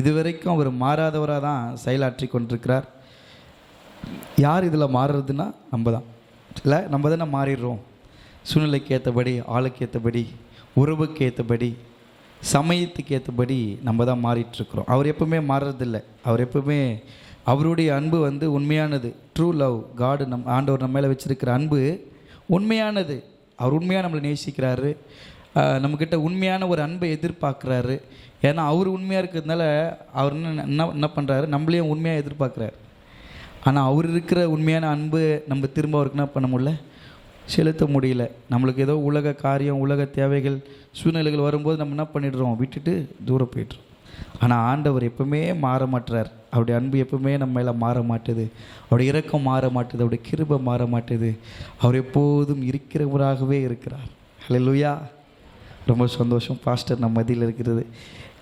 இதுவரைக்கும் அவர் மாறாதவராக தான் செயலாற்றி கொண்டிருக்கிறார். யார் இதில் மாறுறதுன்னா நம்ம தான். இல்லை, நம்ம தானே மாறிடுறோம். சூழ்நிலைக்கு ஏற்றபடி, ஆளுக்கு ஏற்றபடி, உறவுக்கு ஏற்றபடி, சமயத்துக்கு ஏற்றபடி நம்ம தான் மாறிட்டுருக்குறோம். அவர் எப்பவுமே மாறுறதில்லை. அவர் எப்பவுமே அவருடைய அன்பு உண்மையானது. ட்ரூ லவ் காடு ஆண்டவர் நம்ம மேலே வச்சுருக்கிற அன்பு உண்மையானது. அவர் உண்மையாக நம்மளை நேசிக்கிறாரு. நம்மக்கிட்ட உண்மையான ஒரு அன்பை எதிர்பார்க்குறாரு. ஏன்னா அவர் உண்மையாக இருக்கிறதுனால அவர் என்ன பண்ணுறாரு, நம்மளையும் உண்மையாக எதிர்பார்க்குறாரு. ஆனால் அவர் இருக்கிற உண்மையான அன்பு நம்ம திரும்ப அவருக்கு என்ன பண்ண முடியல, செலுத்த முடியல. நம்மளுக்கு ஏதோ உலக காரியம், உலக தேவைகள், சூழ்நிலைகள் வரும்போது நம்ம என்ன பண்ணிடுறோம், விட்டுட்டு தூரம் போய்ட்டுறோம். ஆனால் ஆண்டவர் எப்பவுமே மாற மாட்டுறார். அவருடைய அன்பு எப்பவுமே நம்ம மேலே மாற மாட்டுது. அவருடைய இரக்கம் மாற மாட்டுது. அவருடைய கிருபை மாற மாட்டுது. அவர் எப்போதும் இருக்கிறவராகவே இருக்கிறார். ஹல்லேலூயா. ரொம்ப சந்தோஷம். பாஸ்டர் நம்ம மத்தியில் இருக்கிறது.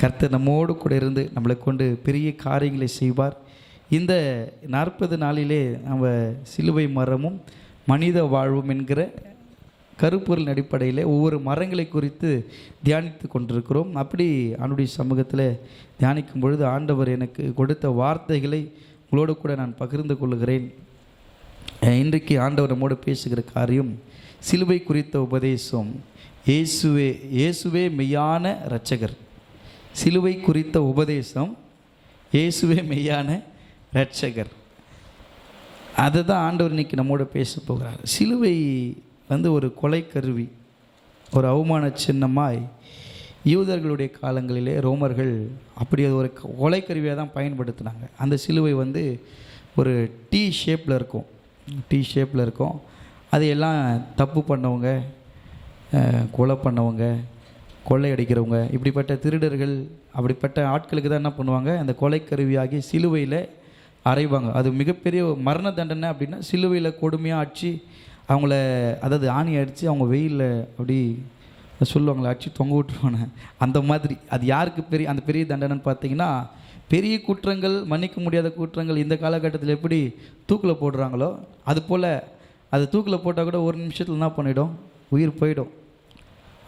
கர்த்தர் நம்மோடு கூட இருந்து நம்மளை கொண்டு பெரிய காரியங்களை செய்வார். இந்த 40 நாளிலே நம்ம சிலுவை மரமும் மனித வாழ்வும் என்கிற கருப்பொருள் அடிப்படையில் ஒவ்வொரு மரங்களை குறித்து தியானித்து கொண்டிருக்கிறோம். அப்படி ஆண்டுடைய சமூகத்தில் தியானிக்கும் பொழுது ஆண்டவர் எனக்கு கொடுத்த வார்த்தைகளை உங்களோடு கூட நான் பகிர்ந்து கொள்கிறேன். இன்றைக்கு ஆண்டவர் நம்மோடு பேசுகிற காரியம் சிலுவை குறித்த உபதேசம். இயேசுவே மெய்யான இரட்சகர். சிலுவை குறித்த உபதேசம், இயேசுவே மெய்யான இரட்சகர். அதை தான் ஆண்டவர் இன்னைக்கு நம்மோட பேச போகிறார். சிலுவை ஒரு கொலை கருவி, ஒரு அவமான சின்னமாய் யூதர்களுடைய காலங்களிலே ரோமர்கள் அப்படி ஒரு கொலை கருவியாக தான் பயன்படுத்தினாங்க. அந்த சிலுவை ஒரு டீ ஷேப்பில் இருக்கும். அதையெல்லாம் தப்பு பண்ணவங்க, கொலை பண்ணவங்க, கொள்ளையடிக்கிறவங்க, இப்படிப்பட்ட திருடர்கள், அப்படிப்பட்ட ஆட்களுக்கு தான் என்ன பண்ணுவாங்க, அந்த கொலை கருவியாகி சிலுவையில் அறைவாங்க. அது மிகப்பெரிய மரண தண்டனை. அப்படின்னா சிலுவையில் கொடுமையாக அடித்து அவங்கள, அதாவது ஆணி அடித்து அவங்க வெயிலில் அப்படி சொல்லுவாங்களே, அடித்து தொங்க விட்டுருவாங்க. அந்த மாதிரி அது யாருக்கு அந்த பெரிய தண்டனைன்னு பார்த்தீங்கன்னா, பெரிய குற்றங்கள், மன்னிக்க முடியாத குற்றங்கள் இந்த காலகட்டத்தில் எப்படி தூக்கில் போடுறாங்களோ அதுபோல் அது தூக்கில் போட்டால் கூட ஒரு நிமிஷத்தில் என்ன பண்ணிடும், உயிர் போயிடும்.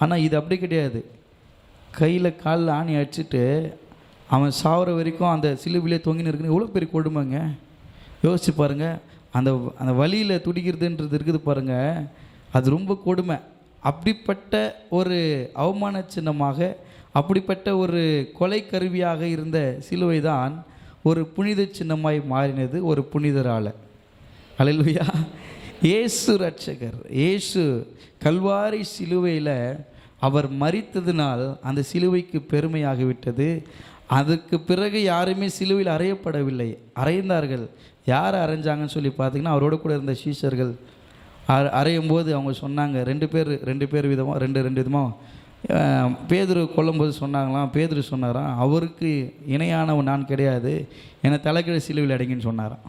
ஆனால் இது அப்படி கிடையாது. கையில் காலில் ஆணி அடிச்சுட்டு அவன் சாகிற வரைக்கும் அந்த சிலுவிலே தொங்கின்னு இருக்குன்னு எவ்வளோ பெரிய கொடுமைங்க. யோசிச்சு பாருங்கள். அந்த வலியில் துடிக்கிறதுன்றது இருக்குது பாருங்கள், அது ரொம்ப கொடுமை. அப்படிப்பட்ட ஒரு அவமான சின்னமாக, அப்படிப்பட்ட ஒரு கொலை கருவியாக இருந்த சிலுவை தான் ஒரு புனித சின்னமாய் மாறினது ஒரு புனிதரால். அல்லேலூயா. இயேசு இரட்சகர். இயேசு கல்வாரி சிலுவையில் அவர் மரித்ததினால் அந்த சிலுவைக்கு பெருமையாகிவிட்டது. அதுக்கு பிறகு யாருமே சிலுவையில் அறையப்படவில்லை. அறைந்தார்கள். யார் அரைஞ்சாங்கன்னு சொல்லி பார்த்தீங்கன்னா, அவரோடு கூட இருந்த சீஷர்கள் அறையும் போது அவங்க சொன்னாங்க, ரெண்டு பேர் விதமாக ரெண்டு விதமாக பேதுரு கொல்லும்போது சொன்னாங்களாம். பேதுரு சொன்னாராம், அவருக்கு இணையானவன் நான் கிடையாது, என்னை தலைகீழ சிலுவையில் அடைங்கன்னு சொன்னாராம்.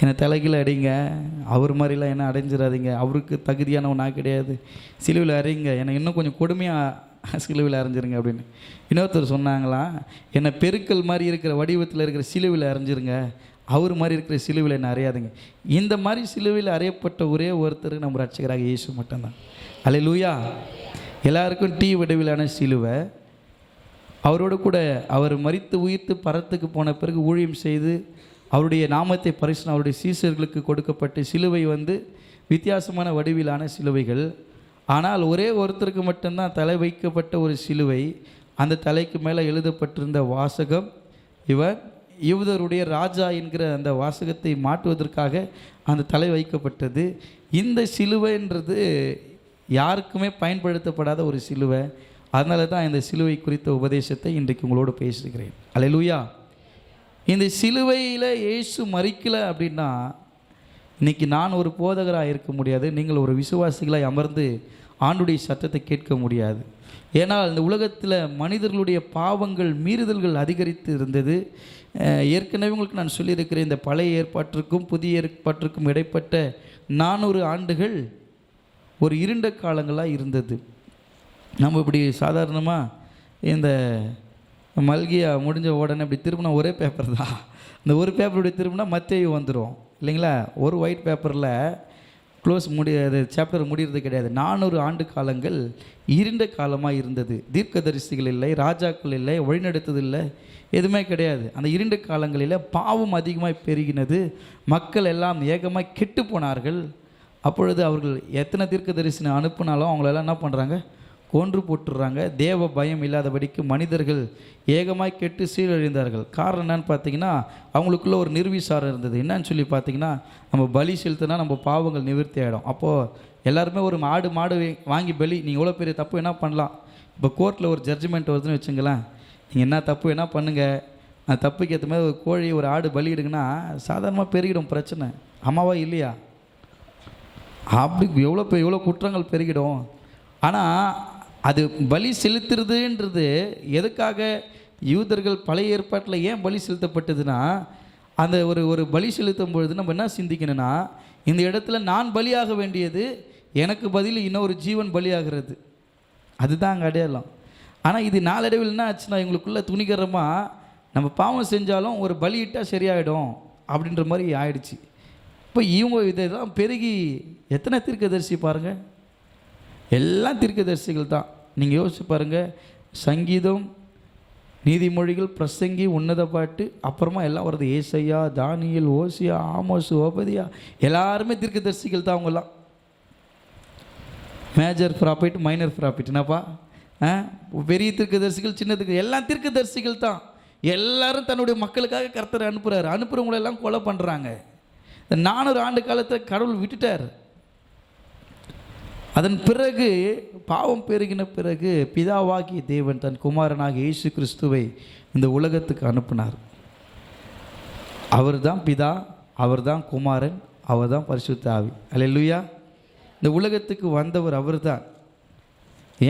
என்னை தலைகீழ அடிங்க, அவர் மாதிரிலாம் என்ன அடைஞ்சிடாதீங்க, அவருக்கு தகுதியானவன் நான் கிடையாது, சிலுவையில் அறைங்க, என்னை இன்னும் கொஞ்சம் கொடுமையாக சிலுவையில் அரைஞ்சிருங்க அப்படின்னு. இன்னொருத்தர் சொன்னாங்களாம், என்னை பெருக்கல் மாதிரி இருக்கிற வடிவத்தில் இருக்கிற சிலுவையில் அரைஞ்சிருங்க, அவர் மாதிரி இருக்கிற சிலுவையில் என்ன அறையாதுங்க. இந்த மாதிரி சிலுவையில் அறையப்பட்ட ஒரே ஒருத்தர் நம்ம ரட்சகராக இயேசு மட்டும்தான். அல்லேலூயா. எல்லாருக்கும் டீ வடிவிலான சிலுவை. அவரோடு கூட அவர் மரித்து உயிர்த்து பரத்துக்கு போன பிறகு ஊழியம் செய்து அவருடைய நாமத்தை பரிசு அவருடைய சீசர்களுக்கு கொடுக்கப்பட்ட சிலுவை வித்தியாசமான வடிவிலான சிலுவைகள். ஆனால் ஒரே ஒருத்தருக்கு மட்டும்தான் தலை வைக்கப்பட்ட ஒரு சிலுவை. அந்த தலைக்கு மேலே எழுதப்பட்டிருந்த வாசகம், இவர் யூதருடைய ராஜா என்கிற அந்த வாசகத்தை மாற்றுவதற்காக அந்த தலை வைக்கப்பட்டது. இந்த சிலுவைன்றது யாருக்குமே பயன்படுத்தப்படாத ஒரு சிலுவை. அதனால தான் இந்த சிலுவை குறித்த உபதேசத்தை இன்றைக்கு உங்களோடு பேசுகிறேன். அல்லேலூயா. இந்த சிலுவையில் இயேசு மரிக்கலை அப்படின்னா இன்றைக்கி நான் ஒரு போதகராக இருக்க முடியாது, நீங்கள் ஒரு விசுவாசிகளாய் அமர்ந்து ஆண்டுடைய சத்தத்தை கேட்க முடியாது. ஏன்னால் இந்த உலகத்தில் மனிதர்களுடைய பாவங்கள், மீறுதல்கள் அதிகரித்து இருந்தது. ஏற்கனவே உங்களுக்கு நான் சொல்லியிருக்கிறேன், இந்த பழைய ஏற்பாட்டிற்கும் புதிய ஏற்பாட்டிற்கும் இடைப்பட்ட 400 ஆண்டுகள் ஒரு இருண்ட காலங்களாக இருந்தது. நம்ம இப்படி சாதாரணமாக இந்த மல்கியா முடிஞ்ச உடனே இப்படி திரும்பினா ஒரே பேப்பர் தான். இந்த ஒரு பேப்பர் இப்படி திரும்பினா மத்தேயு வந்துடும் இல்லைங்களா. ஒரு ஒயிட் பேப்பரில் அது சாப்டர் முடிகிறது கிடையாது. 400 ஆண்டு காலங்கள் இருண்ட காலமாக இருந்தது. தீர்க்கதரிசிகள் இல்லை, ராஜாக்கள் இல்லை, வழிநடத்துது இல்லை, எதுவுமே கிடையாது. அந்த இருண்ட காலங்களில் பாவம் அதிகமாக பெருகினது, மக்கள் எல்லாம் ஏகமாக கெட்டு போனார்கள். அப்பொழுது அவர்கள் எத்தனை தீர்க்கதரிசனை அனுப்பினாலும் அவங்களெல்லாம் என்ன பண்ணுறாங்க, கொன்று போட்டுடுறாங்க. தேவ பயம் இல்லாதபடிக்கு மனிதர்கள் ஏகமாய் கெட்டு சீரழிந்தார்கள். காரணம் என்னன்னு பார்த்தீங்கன்னா, அவங்களுக்குள்ள ஒரு நிர்விசாரம் இருந்தது. என்னன்னு சொல்லி பார்த்தீங்கன்னா, நம்ம பலி செலுத்தினா நம்ம பாவங்கள் நிவர்த்தி ஆகிடும். அப்போது எல்லாருமே ஒரு மாடு வாங்கி பலி, நீங்கள் எவ்வளோ பெரிய தப்பு என்ன பண்ணலாம். இப்போ கோர்ட்டில் ஒரு ஜட்ஜ்மெண்ட் வருதுன்னு வச்சுங்களேன், நீங்கள் என்ன தப்பு என்ன பண்ணுங்கள், அந்த தப்புக்கு ஏற்ற மாதிரி ஒரு கோழி ஒரு ஆடு பலி எடுங்கன்னா சாதாரணமாக பெருகிடும் பிரச்சனை. ஆமாவா இல்லையா? அப்படி எவ்வளோ குற்றங்கள் பெருகிடும். ஆனால் அது பலி செலுத்துறதுன்றது எதுக்காக யூதர்கள் பழைய ஏற்பாட்டில் ஏன் பலி செலுத்தப்பட்டதுன்னா, அந்த ஒரு பலி செலுத்தும் பொழுது நம்ம என்ன சிந்திக்கணும்னா, இந்த இடத்துல நான் பலியாக வேண்டியது எனக்கு பதில் இன்னொரு ஜீவன் பலியாகிறது, அதுதான் அங்கே அடையாளம். ஆனால் இது நாளடைவில் என்ன ஆச்சுன்னா, இவங்களுக்குள்ள துணிகரமாக நம்ம பாவம் செஞ்சாலும் ஒரு பலியிட்டால் சரியாயிடும் அப்படின்ற மாதிரி ஆயிடுச்சு. இப்போ இவங்க இதெல்லாம் பெருகி எத்தனை தீர்க்கதரிசி பாருங்கள், எல்லாம் தீர்க்கதரிசிகள் தான். நீங்கள் யோசிச்சு பாருங்கள், சங்கீதம், நீதிமொழிகள், பிரசங்கி, உன்னத பாட்டு, அப்புறமா எல்லாம் வருது. ஏசையா, தானியல், ஓசியா, ஆமோஸ், ஓபதியா, எல்லாருமே தீர்க்கதரிசிகள் தான். அவங்கெல்லாம் மேஜர் ப்ராஃபிட், மைனர் ப்ராஃபிட், என்னப்பா பெரிய தீர்க்கதரிசிகள், சின்னதுக்கு எல்லாம் தீர்க்கதரிசிகள் தான். எல்லாரும் தன்னுடைய மக்களுக்காக கர்த்தரை அனுப்புகிறவங்களெல்லாம் கொலை பண்ணுறாங்க. 400 ஆண்டு காலத்தை கடவுள் விட்டுட்டார். அதன் பிறகு பாவம் பெருகின பிறகு பிதாவாகிய தேவன் தன் குமாரனாக இயேசு கிறிஸ்துவை இந்த உலகத்துக்கு அனுப்பினார். அவர் தான் பிதா, அவர் தான் குமாரன், அவர் தான் பரிசுத்த ஆவி. அல்லேலூயா. இந்த உலகத்துக்கு வந்தவர் அவர் தான்.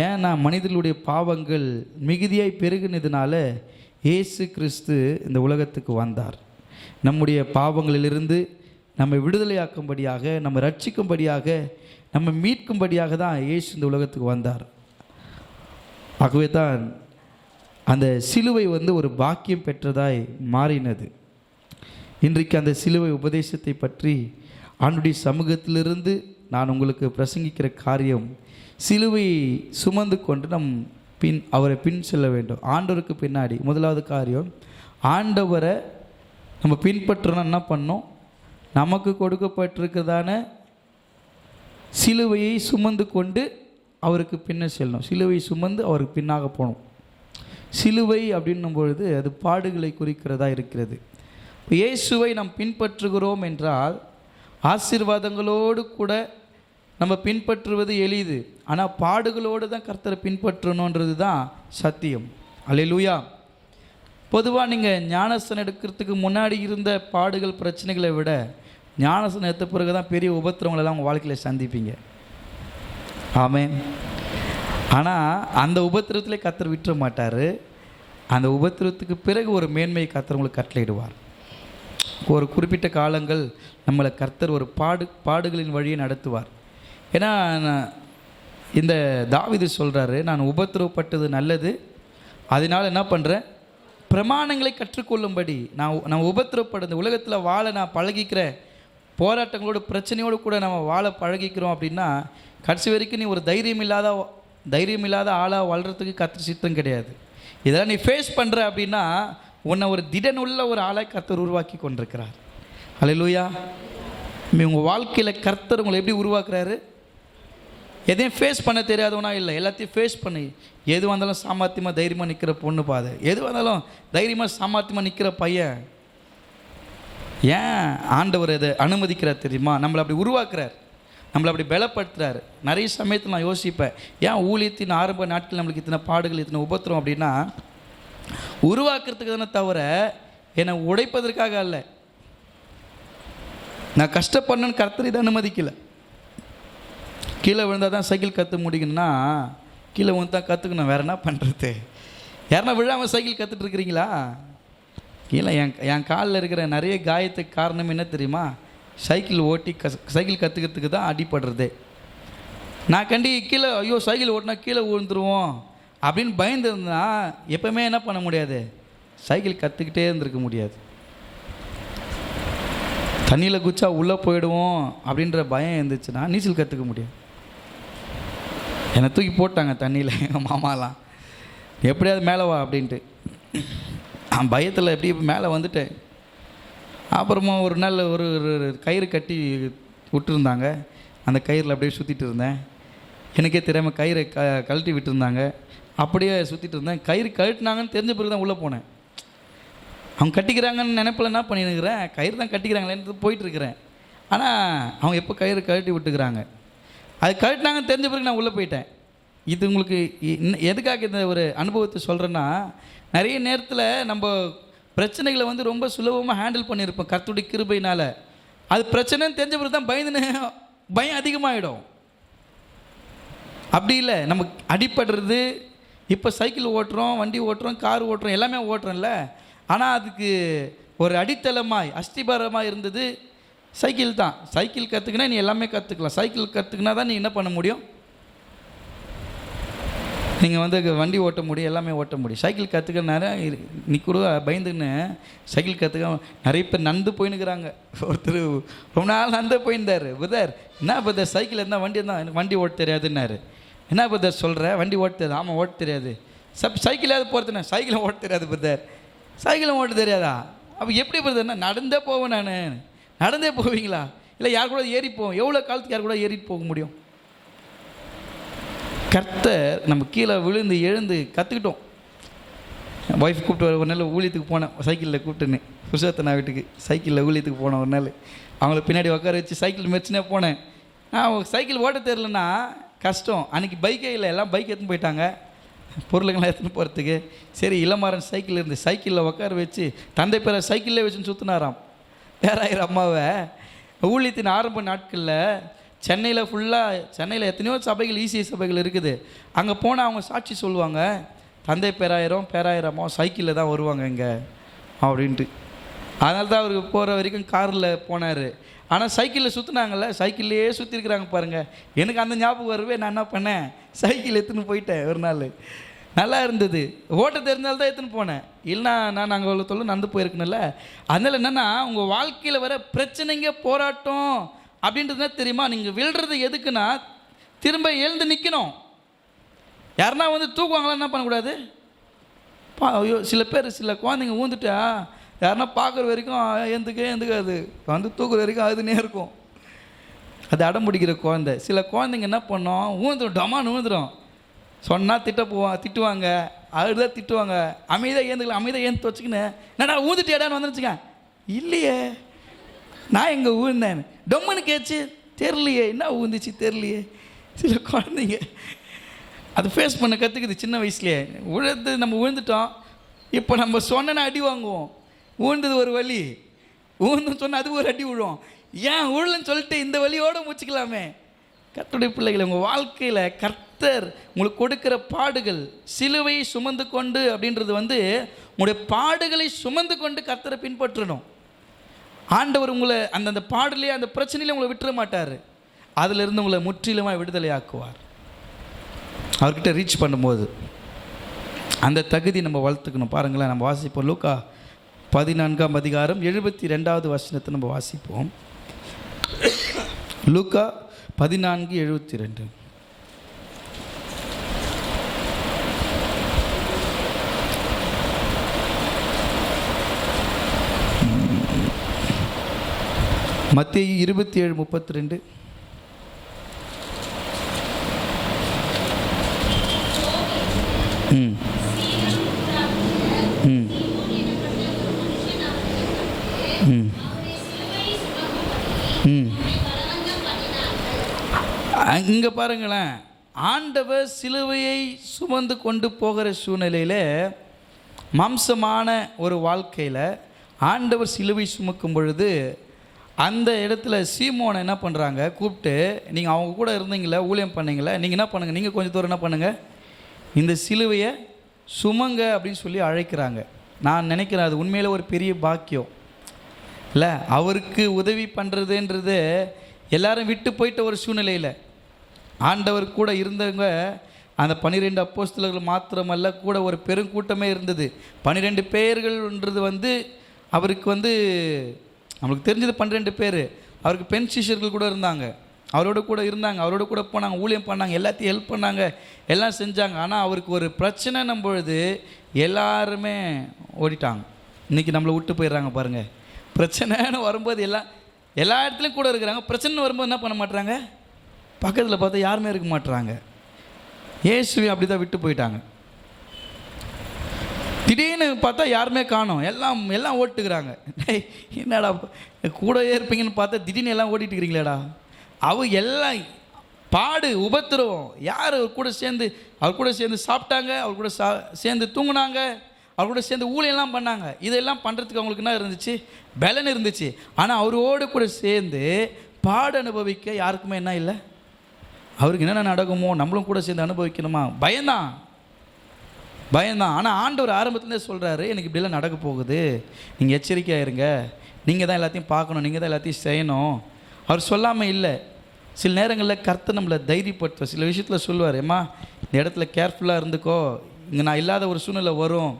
ஏன்னா மனிதர்களுடைய பாவங்கள் மிகுதியாய் பெருகினதுனால இயேசு கிறிஸ்து இந்த உலகத்துக்கு வந்தார். நம்முடைய பாவங்களிலிருந்து நம்மை விடுதலையாக்கும்படியாக, நம்ம ரட்சிக்கும்படியாக, நம்ம மீட்கும்படியாக தான் இயேசு இந்த உலகத்துக்கு வந்தார். ஆகவே தான் அந்த சிலுவை ஒரு பாக்கியம் பெற்றதாய் மாறினது. இன்றைக்கு அந்த சிலுவை உபதேசத்தை பற்றி ஆண்டுடைய சமூகத்திலிருந்து நான் உங்களுக்கு பிரசங்கிக்கிற காரியம், சிலுவை சுமந்து கொண்டு அவரை பின் செல்ல வேண்டும். ஆண்டவருக்கு பின்னாடி முதலாவது காரியம், ஆண்டவரை நம்ம பின்பற்றணும். என்ன பண்ணோம், நமக்கு கொடுக்கப்பட்டிருக்கிறதான சிலுவையை சுமந்து கொண்டு அவருக்கு பின்ன செல்லணும். சிலுவை சுமந்து அவருக்கு பின்னாக போகணும். சிலுவை அப்படின்னும் பொழுது அது பாடுகளை குறிக்கிறதா இருக்கிறது. இயேசுவை நாம் பின்பற்றுகிறோம் என்றால் ஆசீர்வாதங்களோடு கூட நம்ம பின்பற்றுவது எளிது. ஆனால் பாடுகளோடு தான் கர்த்தரை பின்பற்றணுன்றது தான் சத்தியம். அல்லேலூயா. பொதுவாக நீங்கள் ஞானஸ்தானம் எடுக்கிறதுக்கு முன்னாடி இருந்த பாடுகள் பிரச்சனைகளை விட ஞானஸ்தானம் எடுத்த பிறகு தான் பெரிய உபத்திரவங்களெல்லாம் உங்கள் வாழ்க்கையில் சந்திப்பீங்க. ஆமென். ஆனால் அந்த உபத்திரத்திலே கர்த்தர் விட்டுற மாட்டார். அந்த உபத்திரத்துக்கு பிறகு ஒரு மேன்மையை கர்த்தர் உங்களுக்கு கட்டளையிடுவார். ஒரு குறிப்பிட்ட காலங்கள் நம்மளை கர்த்தர் ஒரு பாடுகளின் வழியை நடத்துவார். ஏன்னா இந்த தாவீது சொல்கிறாரு, நான் உபத்திரவப்பட்டது நல்லது, அதனால் என்ன பண்ணுறேன், பிரமாணங்களை கற்றுக்கொள்ளும்படி நான் உபத்திரவப்படுறது உலகத்தில் வாழ நான் பழகிக்கிறேன். போராட்டங்களோடு பிரச்சனையோடு கூட நம்ம வாழ பழகிக்கிறோம் அப்படின்னா கடைசி வரைக்கும் நீ ஒரு தைரியம் இல்லாத ஆளாக வாழ்கிறதுக்கு கர்த்தர் சித்தம் கிடையாது. இதெல்லாம் நீ ஃபேஸ் பண்ணுற அப்படின்னா உன்னை ஒரு திடனுள்ள ஒரு ஆளாக கர்த்தர் உருவாக்கி கொண்டிருக்கிறார். அல்லேலூயா. உங்கள் வாழ்க்கையில் கர்த்தர் உங்களை எப்படி உருவாக்குறாரு, எதையும் ஃபேஸ் பண்ண தெரியாதவனா இல்லை, எல்லாத்தையும் ஃபேஸ் பண்ணி எது வந்தாலும் சாமர்த்தியமாக தைரியமாக நிற்கிற பொண்ணு பாது, எது வந்தாலும் தைரியமாக சாமர்த்தியமாக நிற்கிற பையன். ஏன் ஆண்டவர் இதை அனுமதிக்கிறார் தெரியுமா? நம்மளை அப்படி உருவாக்குறார், நம்மளை அப்படி பலப்படுத்துறாரு. நிறைய சமயத்தில் நான் யோசிப்பேன், ஏன் ஊழியத்தின் ஆரம்ப நாட்கள் நம்மளுக்கு இத்தனை பாடுகள், இத்தனை உபத்திரம் அப்படின்னா உருவாக்குறதுக்கு தானே தவிர என்னை உடைப்பதற்காக அல்ல. நான் கஷ்டப்படணுன்னு கர்த்தர் இதை அனுமதிக்கலை. கீழே விழுந்தால் தான் சைக்கிள் கற்று முடிக்கணும்னா கீழே விழுந்து தான் கற்றுக்கணும், வேறு என்ன பண்ணுறது? யாருன்னா விழாமல் சைக்கிள் கற்றுட்ருக்கிறீங்களா? கீழே என் காலில் இருக்கிற நிறைய காயத்துக்கு காரணம் என்ன தெரியுமா? சைக்கிள் ஓட்டி சைக்கிள் கற்றுக்கிறதுக்கு தான் அடிப்படுறது. நான் கீழே ஐயோ சைக்கிள் ஓட்டினா கீழே விழுந்துருவோம் அப்படின்னு பயந்துருந்தா எப்போவுமே என்ன பண்ண முடியாது, சைக்கிள் கற்றுக்கிட்டே இருந்திருக்க முடியாது. தண்ணியில் குச்சா உள்ளே போயிடுவோம் அப்படின்ற பயம் இருந்துச்சுன்னா நீச்சல் கற்றுக்க முடியும். என்னை தூக்கி போட்டாங்க தண்ணியில் எங்கள் மாமாலாம், எப்படியாவது மேலே வா அப்படின்ட்டு. பயத்தில் எப்படி மேலே வந்துட்டேன். அப்புறமா ஒரு நாள் ஒரு கயிறு கட்டி விட்டுருந்தாங்க. அந்த கயிறில் அப்படியே சுற்றிட்டு இருந்தேன். எனக்கே தெரியாமல் கயிறை கழட்டி விட்டுருந்தாங்க. அப்படியே சுற்றிட்டு இருந்தேன். கயிறு கழட்டினாங்கன்னு தெரிஞ்ச பிறகு தான் உள்ளே போனேன். அவங்க கட்டிக்கிறாங்கன்னு நினைப்பில் என்ன பண்ணிருக்கிறேன், கயிறு தான் கட்டிக்கிறாங்களேன்னு போயிட்டுருக்கிறேன். ஆனால் அவங்க எப்போ கயிறு கழட்டி விட்டுக்கிறாங்க, அது கழட்டினாங்கன்னு தெரிஞ்ச பிறகு நான் உள்ளே போயிட்டேன். இது உங்களுக்கு எதுக்காக இந்த ஒரு அனுபவத்தை சொல்கிறேன்னா, நிறைய நேரத்தில் நம்ம பிரச்சனைகளை வந்து ரொம்ப சுலபமாக ஹேண்டில் பண்ணியிருப்போம் கர்த்தருடைய கிருபையினால். அது பிரச்சனைன்னு தெரிஞ்ச பிறகு தான் பயம் அதிகமாகிடும். அப்படி இல்லை, நமக்கு அடிப்படுறது. இப்போ சைக்கிள் ஓட்டுறோம், வண்டி ஓட்டுறோம், கார் ஓட்டுறோம், எல்லாமே ஓட்டுறோம்ல. ஆனால் அதுக்கு ஒரு அடித்தளமாய் அஸ்திபாரமாக இருந்தது சைக்கிள் தான். சைக்கிள் கற்றுக்கினா நீ எல்லாமே கற்றுக்கலாம். சைக்கிள் கற்றுக்கினா தான் நீ என்ன பண்ண முடியும், நீங்கள் வந்து வண்டி ஓட்ட முடியும், எல்லாமே ஓட்ட முடியும். சைக்கிள் கற்றுக்க நேரம் நீ கூட பயந்துன்னு சைக்கிள் கற்றுக்க நிறைய பேர் நந்து போயின்னுக்கிறாங்க. ஒருத்தர் ரொம்ப நாள் நந்து போயிருந்தார். பிரதர் என்ன பிரதர் சைக்கிள் இருந்தால் வண்டி இருந்தால் எனக்கு வண்டி ஓட்ட தெரியாதுன்னாரு. என்ன பிரதர் சொல்கிற, வண்டி ஓட்ட தெரியாது? ஆமாம் ஓட்ட தெரியாது. சைக்கிளாவது போகிறதுண்ணே, சைக்கிளும் ஓட்ட தெரியாது பிரதர். சைக்கிளும் ஓட்ட தெரியாதா? அப்போ எப்படி பிரதர்னா, நடந்தே போவேன் நான். நடந்தே போவீங்களா? இல்லை யார் கூட ஏறி போவோம்? எவ்வளோ காலத்துக்கு யார் கூட ஏறிட்டு போக முடியும்? கர்த்தர் நம்ம கீழே விழுந்து எழுந்து கற்றுக்கிட்டோம். ஒய்ஃப் கூப்பிட்டு ஒரு நாள் ஊழியத்துக்கு போனேன், சைக்கிளில் கூப்பிட்டுன்னு புருஷத்தனா வீட்டுக்கு சைக்கிளில் ஊழியத்துக்கு போனேன். ஒரு நாள் அவங்கள பின்னாடி உட்கார வச்சு சைக்கிள் மெரிச்சுனே போனேன். நான் சைக்கிள் ஓட்ட தெரிலன்னா கஷ்டம். அன்றைக்கி பைக்கே இல்லை, எல்லாம் பைக் எடுத்துன்னு போயிட்டாங்க பொருளுங்களாம் எடுத்துன்னு போகிறதுக்கு. சரி இளமாறன் சைக்கிள் இருந்து சைக்கிளில் உட்கார வச்சு தந்தை பேரை சைக்கிளில் வச்சுன்னு சுற்றினாராம். யாராயிரம் அம்மாவை ஊழியத்தின் ஆரம்ப நாட்களில் சென்னையில் ஃபுல்லாக, சென்னையில் எத்தனையோ சபைகள் இசிஐ சபைகள் இருக்குது. அங்கே போனால் அவங்க சாட்சி சொல்லுவாங்க, தந்தை பேராயிரமோ சைக்கிளில் தான் வருவாங்க இங்கே அப்படின்ட்டு. அதனால தான் அவருக்கு போகிற வரைக்கும் காரில் போனார். ஆனால் சைக்கிளில் சுற்றினாங்கல்ல, சைக்கிள்லேயே சுற்றிருக்கிறாங்க பாருங்கள். எனக்கு அந்த ஞாபகம் வரவே நான் என்ன பண்ணேன், சைக்கிள் எடுத்துன்னு போயிட்டேன். ஒரு நாள் நல்லா இருந்தது, ஓட்ட தெரிஞ்சால்தான் தான் எடுத்துன்னு போனேன். இல்லைனா நான் அங்கே அவ்வளோ தொழில் நடந்து போயிருக்கணும்ல. அதனால் என்னென்னா, உங்கள் வாழ்க்கையில் வர பிரச்சனைங்க போராட்டம் அப்படின்றதுனா தெரியுமா, நீங்கள் விழுறது எதுக்குன்னா திரும்ப எழுந்து நிற்கணும். யாருன்னா வந்து தூக்குவாங்களா, என்ன பண்ணக்கூடாது. ஐயோ சில பேர் சில குழந்தைங்க ஊந்துட்டா யாருன்னா பார்க்குற வரைக்கும் எந்துக்காது, வந்து தூக்குற வரைக்கும் அதுனே இருக்கும். அது அடம் பிடிக்கிற குழந்தை. சில குழந்தைங்க என்ன பண்ணோம், ஊந்துடும், டமான்னு ஊந்துடும். சொன்னால் திட்டுவாங்க, அதுதான் திட்டுவாங்க. அமைதியாக ஏந்துக்கலாம், அமைதியாக ஏந்து வச்சுக்கின்னு என்னடா ஊந்துட்டியாடான்னு வந்துருச்சுங்க. இல்லையே நான் எங்கே ஊழ்ந்தேன், டொம்மனு கேச்சு தெரியலையே, என்ன ஊந்துச்சு தெரியலையே. சில குழந்தைங்க அது ஃபேஸ் பண்ண கற்றுக்குது சின்ன வயசுலேயே. நம்ம விழுந்துட்டோம், இப்போ நம்ம சொன்னா அடி வாங்குவோம். ஊழ்ந்தது ஒரு வலி, ஊழ்ந்துன்னு சொன்னால் அது ஒரு அடி விழுவோம். ஏன் ஊழலன்னு சொல்லிட்டு இந்த வலியோடு முடிச்சுக்கலாமே. கர்த்தருடைய பிள்ளைகளை, உங்கள் வாழ்க்கையில் கர்த்தர் உங்களுக்கு கொடுக்குற பாடுகள், சிலுவை சுமந்து கொண்டு அப்படின்றது வந்து உங்களுடைய பாடுகளை சுமந்து கொண்டு கர்த்தரை பின்பற்றணும். ஆண்டவர் உங்களை அந்தந்த பாடலே அந்த பிரச்சனையில உங்களை விட்டுற மாட்டார். அதிலிருந்து உங்களை முற்றிலுமாக விடுதலை ஆக்குவார். அவர்கிட்ட ரீச் பண்ணும்போது அந்த தகுதி நம்ம வளர்த்துக்கணும். பாருங்களேன், நம்ம வாசிப்போம் லூக்கா 14ஆம் அதிகாரம் 72வது வசனத்தை நம்ம வாசிப்போம். லூக்கா 14:72. மத்தேயு 27:32. இங்கே பாருங்களேன், ஆண்டவர் சிலுவையை சுமந்து கொண்டு போகிற சூழ்நிலையில், மாம்சமான ஒரு வாழ்க்கையில் ஆண்டவர் சிலுவை சுமக்கும் பொழுது அந்த இடத்துல சீமோனை என்ன பண்ணுறாங்க கூப்பிட்டு, நீங்கள் அவங்க கூட இருந்தீங்களே, ஊழியம் பண்ணீங்களே, நீங்கள் என்ன பண்ணுங்கள், நீங்கள் கொஞ்சம் தூரம் என்ன பண்ணுங்கள், இந்த சிலுவையை சுமங்க அப்படின்னு சொல்லி அழைக்கிறாங்க. நான் நினைக்கிறேன் அது உண்மையில் ஒரு பெரிய பாக்கியம் இல்லை. அவருக்கு உதவி பண்ணுறதுன்றது எல்லாரும் விட்டு போயிட்ட ஒரு சூழ்நிலையில் ஆண்டவர் கூட இருந்தவங்க அந்த 12 அப்போஸ்தலர்கள் மாத்திரமல்ல, கூட ஒரு பெருங்கூட்டமே இருந்தது. 12 பேர்கள்ன்றது வந்து அவருக்கு வந்து நம்மளுக்கு தெரிஞ்சது 12 பேர். அவருக்கு பெண் சிஷ்யர்கள் கூட இருந்தாங்க, அவரோட கூட இருந்தாங்க, அவரோட கூட போனாங்க, ஊழியம் பண்ணாங்க, எல்லாத்தையும் ஹெல்ப் பண்ணாங்க, எல்லாம் செஞ்சாங்க. ஆனால் அவருக்கு ஒரு பிரச்சனைன்னும் பொழுது எல்லாருமே ஓடிட்டாங்க. இன்றைக்கி நம்மளை விட்டு போயிடுறாங்க பாருங்கள். பிரச்சனைன்னு வரும்போது எல்லா இடத்துலையும் கூட இருக்கிறாங்க, பிரச்சனை வரும்போது என்ன பண்ண மாட்டுறாங்க, பக்கத்தில் பார்த்தா யாருமே இருக்க மாட்டுறாங்க. இயேசுவை அப்படி தான் விட்டு போயிட்டாங்க. திடீர்னு பார்த்தா யாருமே காணோம், எல்லாம் ஓட்டுக்கிறாங்க. என்னடா கூடவே இருப்பீங்கன்னு பார்த்தா திடீர்னு எல்லாம் ஓடிட்டு இருக்கிறீங்களேடா. எல்லாம் பாடு உபத்திரவம். யார் அவர் கூட சேர்ந்து சாப்பிட்டாங்க, அவர் கூட சேர்ந்து தூங்கினாங்க, அவர் கூட சேர்ந்து ஊழியெல்லாம் பண்ணாங்க. இதெல்லாம் பண்ணுறதுக்கு அவங்களுக்கு என்ன இருந்துச்சு, பலன் இருந்துச்சு. ஆனால் அவரோடு கூட சேர்ந்து பாடு அனுபவிக்க யாருக்குமே என்ன இல்லை, அவருக்கு என்னென்ன நடக்குமோ நம்மளும் கூட சேர்ந்து அனுபவிக்கணுமா, பயம்தான். ஆனால் ஆண்டவர் ஆரம்பத்துலேருந்தே சொல்கிறாரு, எனக்கு இப்படிலாம் நடக்க போகுது, நீங்கள் எச்சரிக்கையாக இருங்க, நீங்கள் தான் எல்லாத்தையும் பார்க்கணும், நீங்கள் தான் எல்லாத்தையும் செய்யணும். அவர் சொல்லாமல் இல்லை. சில நேரங்களில் கர்த்தர் நம்மளை தைரியப்படுத்துவார். சில விஷயத்தில் சொல்லுவார், ஏம்மா இந்த இடத்துல கேர்ஃபுல்லாக இருந்துக்கோ, இங்கே நான் இல்லாத ஒரு சூழ்நிலை வரும்.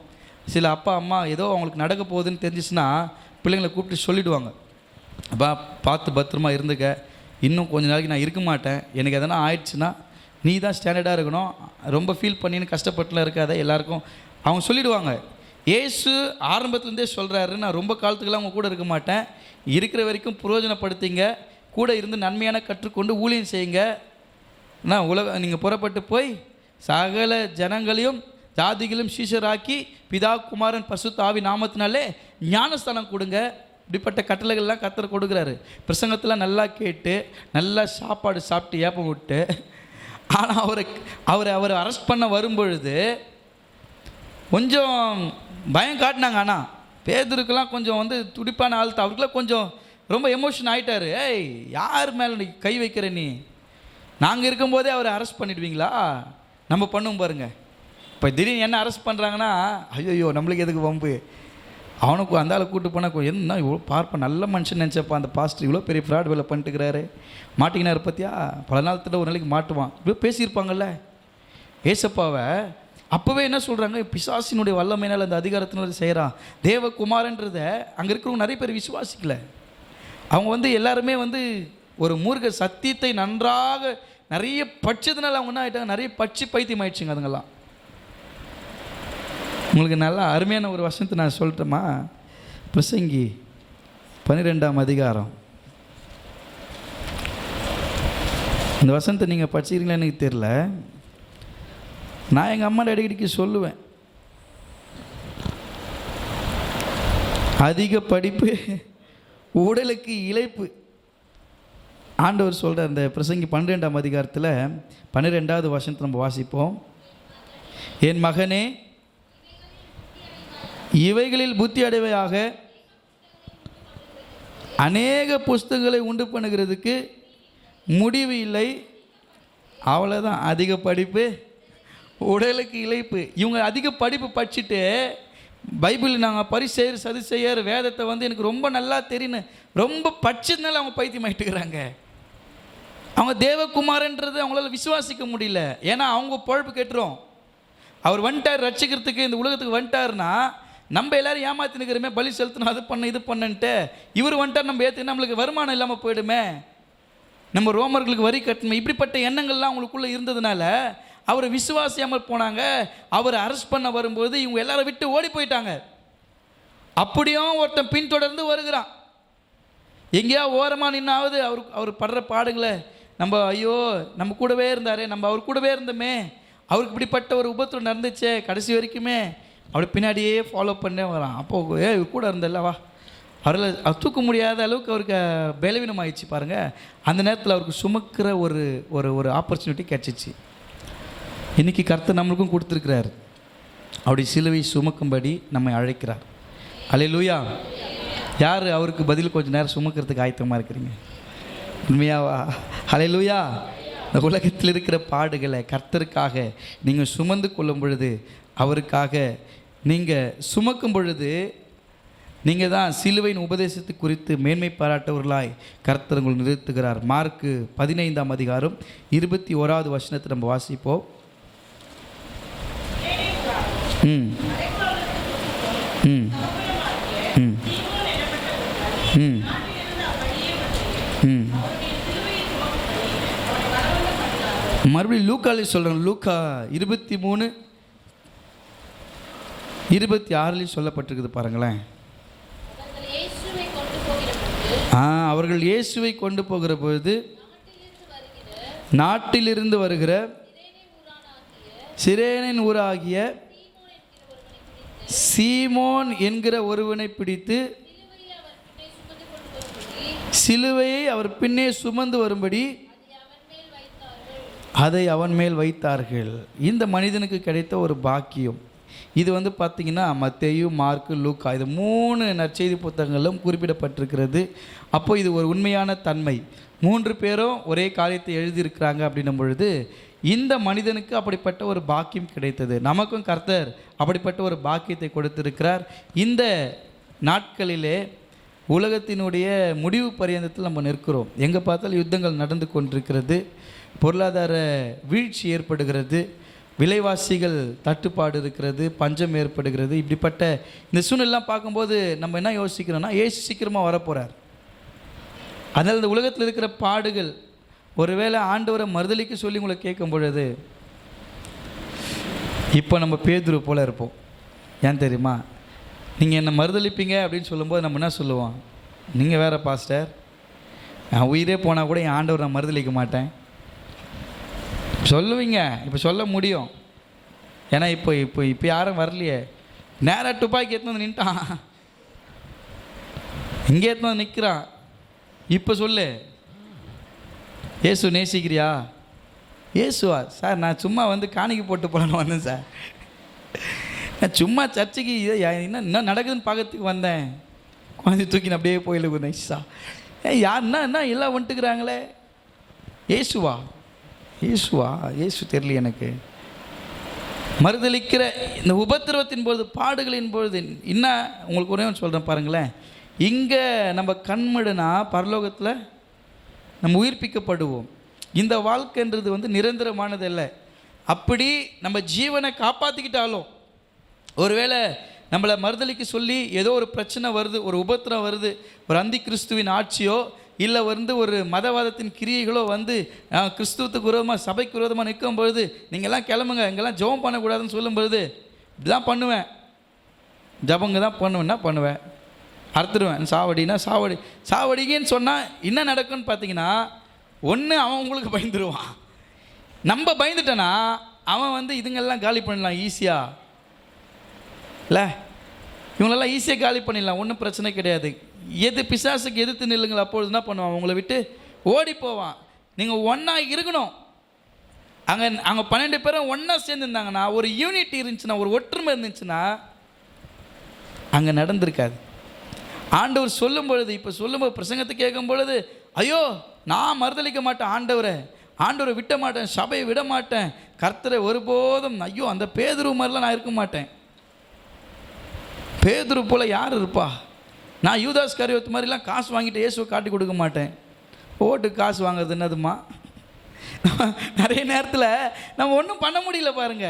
சில அப்பா அம்மா ஏதோ அவங்களுக்கு நடக்க போகுதுன்னு தெரிஞ்சிச்சுன்னா பிள்ளைங்களை கூப்பிட்டு சொல்லிவிடுவாங்க, அப்பா பார்த்து பத்திரமா இருந்துக்க, இன்னும் கொஞ்ச நாளைக்கு நான் இருக்க மாட்டேன், எனக்கு எதனா ஆயிடுச்சுன்னா நீ தான் ஸ்டாண்டர்டாக இருக்கணும், ரொம்ப ஃபீல் பண்ணின்னு கஷ்டப்பட்டுலாம் இருக்காத, எல்லாருக்கும் அவங்க சொல்லிவிடுவாங்க. இயேசு ஆரம்பத்துலேருந்தே சொல்கிறாரு, நான் ரொம்ப காலத்துக்கெல்லாம் அவங்க கூட இருக்க மாட்டேன், இருக்கிற வரைக்கும் பிரயோஜனப்படுத்திங்க, கூட இருந்து நன்மையான கற்றுக்கொண்டு ஊழியம் செய்யுங்க. நீங்கள் புறப்பட்டு போய் சகல ஜனங்களையும் ஜாதிகளையும் சீஷராக்கி பிதா குமாரன் பரிசுத்த ஆவி நாமத்தினாலே ஞானஸ்தானம் கொடுங்க. இப்படிப்பட்ட கட்டளைகள்லாம் கர்த்தர் கொடுக்குறாரு. பிரசங்கத்தில் நல்லா கேட்டு நல்லா சாப்பாடு சாப்பிட்டு ஏப்பம் விட்டு, ஆனால் அவர் அரெஸ்ட் பண்ண வரும்பொழுது கொஞ்சம் பயம் காட்டினாங்க. ஆனால் பேதுருக்கெல்லாம் கொஞ்சம் துடிப்பான ஆழ்த்து, அவருக்கெல்லாம் கொஞ்சம் ரொம்ப எமோஷன் ஆகிட்டார். ஏய், யார் மேலே நீ கை வைக்கிற, நீ நாங்கள் இருக்கும்போதே அவரை அரெஸ்ட் பண்ணிடுவீங்களா, நம்ம பண்ணுவோம் பாருங்கள். இப்போ திடீர்னு என்ன அரெஸ்ட் பண்ணுறாங்கன்னா, ஐயோ நம்மளுக்கு எதுக்கு வம்பு, அவனுக்கு அந்த ஆளை கூப்பிட்டு போனால் என்ன இவ்வளோ பார்ப்பேன் நல்ல மனுஷன் நினச்சப்பா, அந்த பாஸ்டர் இவ்வளோ பெரிய ஃப்ராட் வேலை பண்ணிட்டுக்கிறாரு, மாட்டிக்கினார் பற்றியா, பல நாள் திட்ட ஒரு நாளைக்கு மாட்டுவான், இவ்வளோ பேசியிருப்பாங்கல்ல. ஏசப்பாவை அப்போவே என்ன சொல்கிறாங்க, பிசாசினுடைய வல்லமையினால் அந்த அதிகாரத்தினால செய்கிறான். தேவகுமாரன்றதை அங்கே இருக்கிறவங்க நிறைய பேர் விசுவாசிக்கல. அவங்க எல்லாருமே ஒரு மூர்க்க சத்தியத்தை நன்றாக நிறைய பட்சத்தினால அவங்க என்ன ஆகிட்டாங்க, நிறைய பட்சி பைத்தியம் ஆயிடுச்சுங்க அதுங்கெல்லாம். உங்களுக்கு நல்லா அருமையான ஒரு வசனத்தை நான் சொல்லட்டுமா, பிரசங்கி 12ஆம் அதிகாரம். இந்த வசனத்தை நீங்கள் படிச்சிருக்கீங்களா எனக்கு தெரியல, நான் எங்கள் அம்மாட்ட அடிக்கடிக்கு சொல்லுவேன், அதிக படிப்பு உடலுக்கு இளைப்பு. ஆண்டவர் சொல்கிற அந்த பிரசங்கி 12ஆம் அதிகாரத்தில் 12வது வசனத்தை நம்ம வாசிப்போம். என் மகனே, இவைகளில் புத்தி அடைவையாக அநேக புஸ்தகங்களை உண்டு பண்ணுகிறதுக்கு முடிவு இல்லை. அவ்வளோதான், அதிக படிப்பு உடலுக்கு இளைப்பு. இவங்க அதிக படிப்பு படிச்சுட்டு பைபிள் நாங்கள் பரிசெயர் சதுசெயர் வேதத்தை எனக்கு ரொம்ப நல்லா தெரியுன்னு ரொம்ப படிச்சதுனால அவங்க பைத்தியமாயிட்டுக்கிறாங்க. அவங்க தேவகுமாரன்றது அவங்களால விசுவாசிக்க முடியல. ஏன்னா அவங்க பொழப்பு கெட்டுரும். அவர் வந்துட்டார் ரட்சிக்கிறதுக்கு, இந்த உலகத்துக்கு வந்துட்டாருன்னா நம்ம எல்லோரும் ஏமாத்தினுக்கிறோமே, பலி செலுத்தணும், அது பண்ண இது பண்ணுன்ட்டு. இவர் வந்துட்டார், நம்ம ஏற்று நம்மளுக்கு வருமானம் இல்லாமல் போயிடுமே, நம்ம ரோமர்களுக்கு வரி கட்டணும், இப்படிப்பட்ட எண்ணங்கள்லாம் அவங்களுக்குள்ளே இருந்ததுனால அவரை விசுவாசியாமல் போனாங்க. அவர் அரெஸ்ட் பண்ண வரும்போது இவங்க எல்லாரும் விட்டு ஓடி போயிட்டாங்க. அப்படியும் ஒருத்தன் பின்தொடர்ந்து வருகிறான். எங்கேயா ஓரமாக நின்னாவது அவர் படுற பாடுங்களை நம்ம, ஐயோ நம்ம கூடவே இருந்தாரே, நம்ம அவர் கூடவே இருந்தோமே, அவருக்கு இப்படிப்பட்ட ஒரு உபத்திரம் நடந்துச்சே, கடைசி வரைக்குமே அப்படி பின்னாடியே ஃபாலோ பண்ணே வரான். அப்போது இவர் கூட இருந்தல்லவா, அவரால் தூக்க முடியாத அளவுக்கு அவருக்கு பலவீனம் ஆயிடுச்சு பாருங்கள். அந்த நேரத்தில் அவருக்கு சுமக்கிற ஒரு ஒரு ஆப்பர்ச்சுனிட்டி கிடச்சிச்சு. இன்றைக்கி கர்த்தர் நம்மளுக்கும் கொடுத்துருக்கிறார், அப்படி சிலுவை சுமக்கும்படி நம்மை அழைக்கிறார். அல்லேலூயா. யார் அவருக்கு பதில் கொஞ்சம் நேரம் சுமக்கிறதுக்கு ஆயத்தமாக இருக்கிறீங்க? உண்மையாவா? அல்லேலூயா. இந்த உலகத்தில் இருக்கிற பாடுகளை கர்த்தருக்காக நீங்கள் சுமந்து கொள்ளும் பொழுது, அவருக்காக நீங்கள் சுமக்கும் பொழுது, நீங்கள் தான் சிலுவையின் உபதேசத்தை குறித்து மேன்மை பாராட்டவர்களாய் கர்த்தர் உங்களை நிறுத்துகிறார். மார்க்கு 15ஆம் அதிகாரம் 21வது வசனத்தை நம்ம வாசிப்போம். ம் ம் மறுபடியும் லூக்காலே சொல்கிறேன். லூக்கா 23:26 சொல்லப்பட்டிருக்குது பாருங்களேன். அவர்கள் இயேசுவை கொண்டு போகிற பொழுது நாட்டிலிருந்து வருகிற சிரேனின் ஊராகிய சீமோன் என்கிற ஒருவனை பிடித்து சிலுவையை அவர் பின்னே சுமந்து வரும்படி அதை அவன் மேல் வைத்தார்கள். இந்த மனிதனுக்கு கிடைத்த ஒரு பாக்கியம் இது பார்த்திங்கன்னா மத்தேயு, மார்க்கு, லூக்கா இது 3 நற்செய்தி புத்தகங்களும் குறிப்பிடப்பட்டிருக்கிறது. அப்போ இது ஒரு உண்மையான தன்மை. 3 பேரும் ஒரே காரியத்தை எழுதியிருக்கிறாங்க அப்படின்னும் பொழுது இந்த மனிதனுக்கு அப்படிப்பட்ட ஒரு பாக்கியம் கிடைத்தது. நமக்கும் கர்த்தர் அப்படிப்பட்ட ஒரு பாக்கியத்தை கொடுத்திருக்கிறார். இந்த நாட்களிலே உலகத்தினுடைய முடிவு பரியந்தத்தில் நம்ம நிற்கிறோம். எங்கே பார்த்தாலும் யுத்தங்கள் நடந்து கொண்டிருக்கிறது, பொருளாதார வீழ்ச்சி ஏற்படுகிறது, விலைவாசிகள் தட்டுப்பாடு இருக்கிறது, பஞ்சம் ஏற்படுகிறது. இப்படிப்பட்ட இந்த சூழ்நிலாம் பார்க்கும்போது நம்ம என்ன யோசிக்கிறோம்னா, ஏசு சீக்கிரமாக வரப்போகிறார். அதனால் இந்த உலகத்தில் இருக்கிற பாடுகள் ஒருவேளை ஆண்டவரை மறுதலிக்க சொல்லி உங்களை கேட்கும் பொழுது இப்போ நம்ம பேதுரு போல் இருப்போம். ஏன் தெரியுமா? நீங்கள் என்னை மறுதலிப்பீங்க அப்படின்னு சொல்லும்போது நம்ம என்ன சொல்லுவோம்? நீங்கள் வேறு பாஸ்டர், நான் உயிரே போனால் கூட என் ஆண்டவர் நான் மறுதலிக்க மாட்டேன் சொல்லுவீங்க. இப்போ சொல்ல முடியும். ஏன்னா இப்போ யாரும் வரலையே. நேராக துப்பாக்கி எடுத்து வந்து நின்ட்டான், இங்கே எடுத்து வந்து நிற்கிறான். இப்போ சொல்லு, ஏசு நேசிக்கிறியா? ஏசுவா? சார் நான் சும்மா காணிக்கை போட்டு போகலான்னு வந்தேன் சார். நான் சும்மா சர்ச்சைக்கு என்ன நடக்குதுன்னு பார்க்கறதுக்கு வந்தேன். குழந்தை தூக்கின்னு அப்படியே போயில நைஸா. யாருன்னா என்ன எல்லாம் வந்துட்டுக்கிறாங்களே. ஏசுவா? ஏசுவா? ஏசு தெரியல எனக்கு. மறுதளிக்கிற இந்த உபத்திரவத்தின் பொழுது, பாடுகளின் பொழுது என்ன உங்களுக்கு ஒரே ஒன்று சொல்கிறேன் பாருங்களேன். இங்கே நம்ம கண்மடுனா பரலோகத்தில் நம்ம உயிர்ப்பிக்கப்படுவோம். இந்த வாழ்க்கைன்றது நிரந்தரமானது இல்லை. அப்படி நம்ம ஜீவனை காப்பாற்றிக்கிட்டாலும் ஒருவேளை நம்மளை மறுதலிக்க சொல்லி ஏதோ ஒரு பிரச்சனை வருது, ஒரு உபத்திரம் வருது, ஒரு அந்தி கிறிஸ்துவின் ஆட்சியோ இல்லை ஒரு மதவாதத்தின் கிரியைகளோ கிறிஸ்துவத்துக்கு விரோதமாக, சபைக்கு விரோதமாக நிற்கும் பொழுது நீங்கள்லாம் கிளம்புங்க, இங்கெல்லாம் ஜெபம் பண்ணக்கூடாதுன்னு சொல்லும் பொழுது இப்படி தான் பண்ணுவேன். ஜபங்க தான் பண்ணுவேன்னா பண்ணுவேன், அறுத்துடுவேன். சாவடினா சாவடிங்கன்னு சொன்னால் என்ன நடக்கும்னு பார்த்தீங்கன்னா, ஒன்று அவன் உங்களுக்கு பயந்துருவான். நம்ம பயந்துட்டோன்னா அவன் இதுங்கெல்லாம் காலி பண்ணலாம் ஈஸியாக இல்லை. இவங்களெல்லாம் ஈஸியாக காலி பண்ணிடலாம், ஒன்றும் பிரச்சனை கிடையாது. பிசாசுக்கு எதிர்த்து நில்லுங்கள். அப்பொழுது என்ன பண்ணுவான்? அவங்கள விட்டு ஓடி போவான். நீங்கள் ஒன்றா இருக்கணும். அங்கே 12 பேரும் ஒன்றா சேர்ந்துருந்தாங்கன்னா, ஒரு யூனிட்டி இருந்துச்சுன்னா, ஒரு ஒற்றுமை இருந்துச்சுன்னா அங்கே நடந்திருக்காது. ஆண்டவர் சொல்லும் பொழுது, இப்போ சொல்லும்போது பிரசங்கத்தை கேட்கும் பொழுது, ஐயோ நான் மறுதளிக்க மாட்டேன் ஆண்டவரை விட்ட மாட்டேன், சபையை விட மாட்டேன், கர்த்தரை ஒருபோதும், ஐயோ அந்த பேதுரு மாதிரிலாம் நான் இருக்க மாட்டேன். பேதுரு போல் யார் இருப்பா? நான் யூதாஸ் இஸ்காரியோத்து மாதிரிலாம் காசு வாங்கிட்டு இயேசுவை காட்டி கொடுக்க மாட்டேன். ஓட்டுக்கு காசு வாங்குறது என்னதுமா? நிறைய நேரத்தில் நம்ம ஒன்றும் பண்ண முடியல பாருங்க.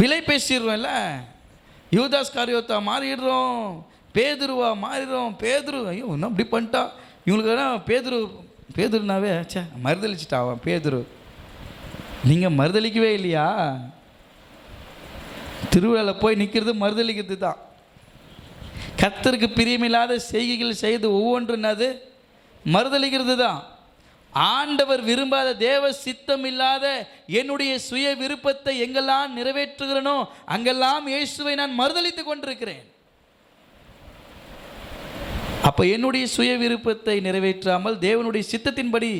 விலை பேசிடுறோம்ல, யூதாஸ் இஸ்காரியோத்தா மாறிடுறோம், பேதுருவா மாறிடுறோம். பேதுரு ஐயோ இன்னும் இப்படி பண்ணிட்டா, இவங்களுக்கு பேதுருனாவே சே மறுதளிச்சிட்டாவா பேதுரு. நீங்கள் மறுதளிக்கவே இல்லையா? திருவிழாவில் போய் நிற்கிறது மறுதளிக்கிறது தான். கர்த்தருக்கு பிரியமில்லாத செய்கைகள் செய்து ஒவ்வொன்று என்னது? மறுதளிக்கிறது தான். ஆண்டவர் விரும்பாத, தேவ சித்தம் இல்லாத என்னுடைய சுய விருப்பத்தை எங்கெல்லாம் நிறைவேற்றுகிறனோ அங்கெல்லாம் இயேசுவை நான் மறுதளித்து கொண்டிருக்கிறேன். அப்போ என்னுடைய சுய விருப்பத்தை நிறைவேற்றாமல் தேவனுடைய சித்தத்தின்படி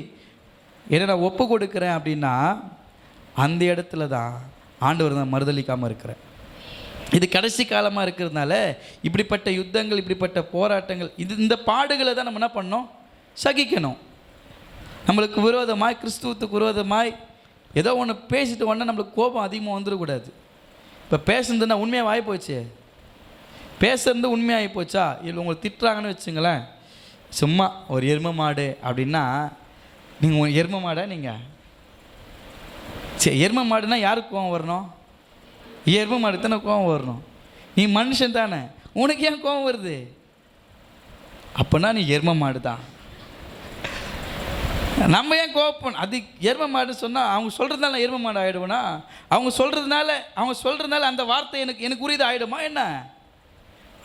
என்ன நான் ஒப்பு கொடுக்குறேன் அப்படின்னா, அந்த இடத்துல தான் ஆண்டவர் தான் மறுதளிக்காமல் இருக்கிறேன். இது கடைசி காலமாக இருக்கிறதுனால இப்படிப்பட்ட யுத்தங்கள், இப்படிப்பட்ட போராட்டங்கள், இந்த பாடுகளை தான் நம்ம என்ன பண்ணோம்? சகிக்கணும். நம்மளுக்கு விரோதமாய், கிறிஸ்துவத்துக்கு விரோதமாய் ஏதோ ஒன்று பேசிட்டு உடனே நம்மளுக்கு கோபம் அதிகமாக வந்துடக்கூடாது. இப்போ பேசுனதுன்னா உண்மையாக வாய் போச்சு, பேசுறது உண்மையாகி போச்சா? இல்லை உங்களை திட்டுறாங்கன்னு வச்சுங்களேன், சும்மா ஒரு எருமை மாடு அப்படின்னா, நீங்கள் எருமை மாடா? நீங்கள் சரி எருமை மாடுனா யாருக்கு கோவம் வரணும்? எருமை மாடு தானே கோவம் வரணும். நீ மனுஷன் தானே. உனக்கு ஏன் கோபம் வருது? அப்போனா நீ எரும மாடு தான். நம்ம ஏன் கோபம்? அது எரும மாடு சொன்னால் அவங்க சொல்கிறதுனால எரும மாடு ஆகிடுவோனா? அவங்க சொல்கிறதுனால அந்த வார்த்தை எனக்கு உரியது ஆகிடுமா என்ன?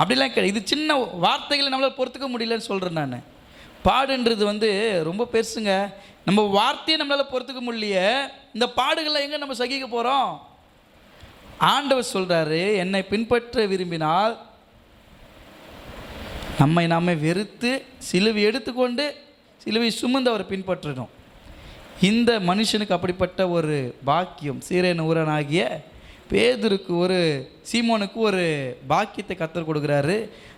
அப்படிலாம் கிடையாது. இது சின்ன வார்த்தைகளை நம்மளால் பொறுத்துக்க முடியலன்னு சொல்கிறேன் நான். பாடுன்றது ரொம்ப பெருசுங்க. நம்ம வார்த்தையை நம்மளால் பொறுத்துக்க முடியலையே, இந்த பாடுகளை எங்கே நம்ம சகிக்க போகிறோம்? ஆண்டவர் சொல்கிறாரு, என்னை பின்பற்ற விரும்பினால் நம்மை நாமே வெறுத்து சிலுவை எடுத்துக்கொண்டு சிலுவை சுமந்து அவரை பின்பற்றணும். இந்த மனுஷனுக்கு அப்படிப்பட்ட ஒரு பாக்கியம் சீரேன் ஊரனாகிய பேதுருக்கு சீமோனுக்கு ஒரு பாக்கியத்தை கர்த்தர் கொடுக்குறாரு.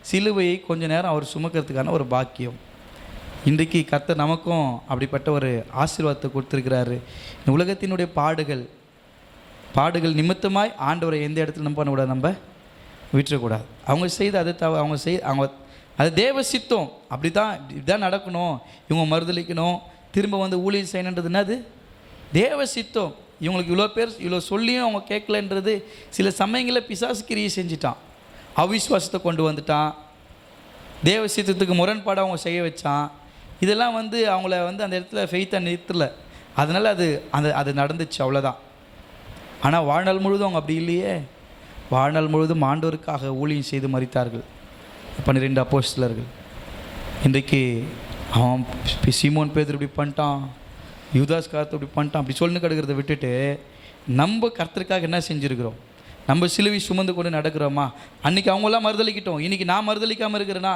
சிலுவையை கொஞ்ச நேரம் அவர் சுமக்கிறதுக்கான ஒரு பாக்கியம். இன்றைக்கு கர்த்தர் நமக்கும் அப்படிப்பட்ட ஒரு ஆசீர்வாதத்தை கொடுத்துருக்கிறாரு. இந்த உலகத்தினுடைய பாடுகள் நிமித்தமாய் ஆண்டவரை எந்த இடத்துல நம்ம பண்ணக்கூடாது, நம்ம விட்டுறக்கூடாது. அவங்க செய்து அவங்க அது தேவ சித்தம். அப்படி தான் இதுதான் நடக்கணும், இவங்க மறுதளிக்கணும், திரும்ப ஊழியம் செய்யணுன்றதுன்னா அது தேவ சித்தம். இவங்களுக்கு இவ்வளோ பேர் இவ்வளோ சொல்லியும் அவங்க கேட்கலன்றது சில சமயங்களில் பிசாசு கிரியை செஞ்சிட்டான். அவிஸ்வாசத்தை கொண்டு வந்துட்டான், தேவ சித்தத்துக்கு முரண்பாடாக அவங்க செய்ய வச்சான். இதெல்லாம் அவங்கள அந்த இடத்துல ஃபெய்த்தை நிறுத்தலை. அதனால் அது நடந்துச்சு, அவ்வளோதான். ஆனால் வாழ்நாள் முழுவதும் அவங்க அப்படி இல்லையே. வாழ்நாள் முழுவதும் ஆண்டவருக்காக ஊழியம் செய்து மரித்தார்கள் 12 அப்போஸ்தலர்கள். இன்றைக்கு அவன் சீமோன் பேதுரு இப்படி பண்ணிட்டான், யூதாஸ் காரத்தை இப்படி பண்ணிட்டான், அப்படி சொல்லி கிடக்கிறத விட்டுட்டு நம்ம கர்த்தருக்காக என்ன செஞ்சுருக்கிறோம்? நம்ம சிலுவை சுமந்து கொண்டு நடக்கிறோமா? அன்றைக்கி அவங்களாம் மறுதளிக்கிட்டோம், இன்றைக்கி நான் மறுதளிக்காமல் இருக்கிறேன்னா?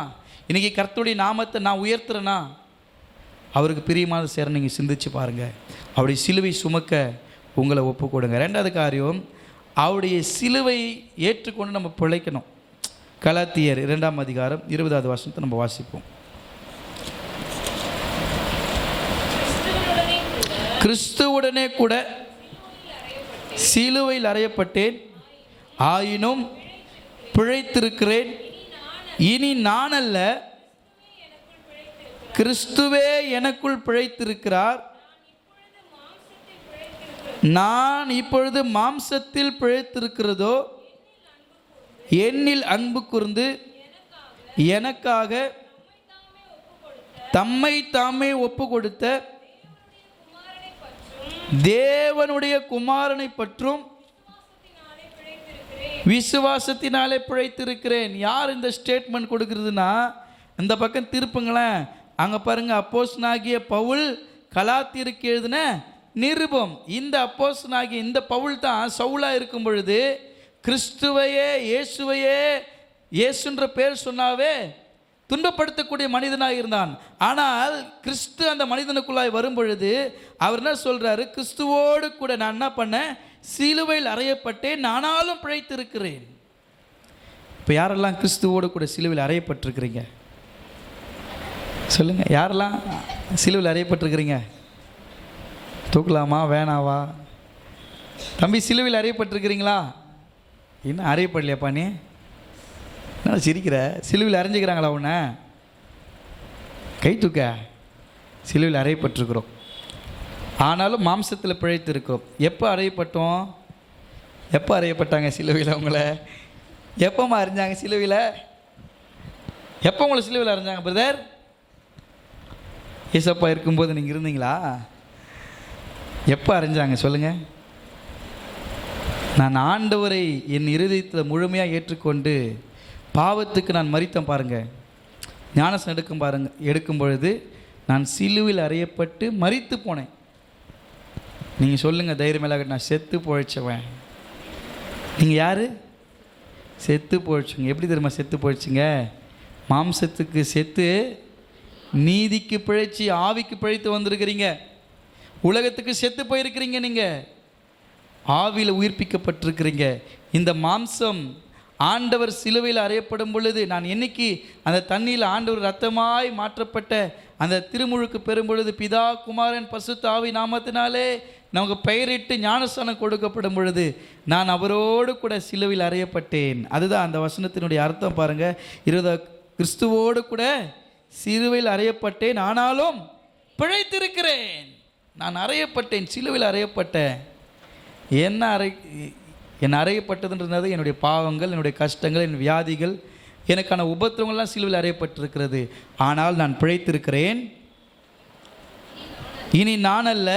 இன்றைக்கி கர்த்தருடைய நாமத்தை நான் உயர்த்துறேன்னா? அவருக்கு பிரியமான சேர நீங்கள் சிந்திச்சு பாருங்கள். அவருடைய சிலுவை சுமக்க உங்களை ஒப்பு கொடுங்க. ரெண்டாவது காரியம், அவருடைய சிலுவை ஏற்றுக்கொண்டு நம்ம பிழைக்கணும். கலாத்தியர் 2ஆம் அதிகாரம் 20வது வசனத்தை நம்ம வாசிப்போம். கிறிஸ்துவுடனே கூட சிலுவையில் அறையப்பட்டேன், ஆயினும் பிழைத்திருக்கிறேன். இனி நான் அல்ல, கிறிஸ்துவே எனக்குள் பிழைத்திருக்கிறார். நான் இப்பொழுது மாம்சத்தில் பிழைத்திருக்கிறதோ என்னில் அன்பு கூர்ந்து எனக்காக தம்மை தாமே ஒப்பு கொடுத்த தேவனுடைய குமாரனை பற்றும் விசுவாசத்தினாலே பிழைத்திருக்கிறேன். யார் இந்த ஸ்டேட்மெண்ட் கொடுக்கிறதுனா, இந்த பக்கம் திருப்புங்களேன், அங்கே பாருங்க, அப்போஸ்தலனாகிய பவுல் கலாத்தியருக்கு எழுதின நிருபம். இந்த அப்போஸ்தலனாகிய இந்த பவுல் தான் சவுலாக இருக்கும் பொழுது கிறிஸ்துவையே இயேசுன்ற பேர் சொன்னாவே துன்பப்படுத்தக்கூடிய மனிதனாக இருந்தான். ஆனால் கிறிஸ்து அந்த மனிதனுக்குள்ளாய் வரும் பொழுது அவர் என்ன சொல்கிறாரு? கிறிஸ்துவோடு கூட நான் என்ன பண்ணேன்? சிலுவையில் அறையப்பட்டேன், நானாலும் பிழைத்திருக்கிறேன். இப்போ யாரெல்லாம் கிறிஸ்துவோடு கூட சிலுவையில் அறையப்பட்டிருக்கிறீங்க? சொல்லுங்கள், யாரெல்லாம் சிலுவையில் அறையப்பட்டிருக்கிறீங்க? தூக்கலாமா வேணாவா? தம்பி, சிலுவையில் அறையப்பட்டிருக்கிறீங்களா? இன்னும் அறையப்படலையாப்பா? நீ என்ன சிரிக்கிற? சிலுவையில் அரைஞ்சிக்கிறாங்களா உன்னை? கை தூக்க. சிலுவையில் அறையப்பட்டிருக்கிறோம், ஆனாலும் மாம்சத்தில் பிழைத்து இருக்கிறோம். எப்போ அறையப்பட்டோம்? எப்போ அறையப்பட்டாங்க சிலுவையில்? அவங்கள எப்போம்மா அறிஞ்சாங்க சிலுவையில்? எப்போ உங்களை சிலுவையில் அரைஞ்சாங்க பிரதர்? ஏசப்பா இருக்கும்போது நீங்கள் இருந்தீங்களா? எப்போ அரைஞ்சாங்க சொல்லுங்கள்? நான் ஆண்டவரை என் இருதயத்தில் முழுமையாக ஏற்றுக்கொண்டு பாவத்துக்கு நான் மரித்தேன் பாருங்கள். ஞானஸ்நானம் எடுக்கும் பொழுது நான் சிலுவையில் அறையப்பட்டு மரித்து போனேன். நீங்கள் சொல்லுங்கள் தைரியமேலாக, நான் செத்து பொழைச்சவன். நீங்கள் யார்? செத்து பொழைச்சிங்க. எப்படி தெரியுமா செத்து பொழைச்சிங்க? மாம்சத்துக்கு செத்து நீதிக்கு பிழைச்சி ஆவிக்கு பிழைத்து வந்திருக்கிறீங்க. உலகத்துக்கு செத்து போயிருக்கிறீங்க, நீங்கள் ஆவியில் உயிர்ப்பிக்கப்பட்டிருக்கிறீங்க. இந்த மாம்சம் ஆண்டவர் சிலுவையில் அறையப்படும் பொழுது, நான் என்னைக்கு அந்த தண்ணியில் ஆண்டவர் ரத்தமாய் மாற்றப்பட்ட அந்த திருமுழுக்கு பெறும் பொழுது, பிதா குமாரன் பரிசுத்த ஆவி நாமத்தினாலே நமக்கு பெயரிட்டு ஞானஸ்நானம் கொடுக்கப்படும் பொழுது நான் அவரோடு கூட சிலுவையில் அறையப்பட்டேன். அதுதான் அந்த வசனத்தினுடைய அர்த்தம் பாருங்கள். கிறிஸ்துவோடு கூட சிலுவையில் அறையப்பட்டேன், ஆனாலும் பிழைத்திருக்கிறேன். நான் அறையப்பட்டேன், சிலுவையில் அறையப்பட்டேன். என்ன அறையப்பட்டதுன்றது என்னுடைய பாவங்கள், என்னுடைய கஷ்டங்கள், என் வியாதிகள், எனக்கான உபத்திரவங்கள்லாம் சிலுவையில் அறையப்பட்டிருக்கிறது. ஆனால் நான் பிழைத்திருக்கிறேன். இனி நான் அல்ல,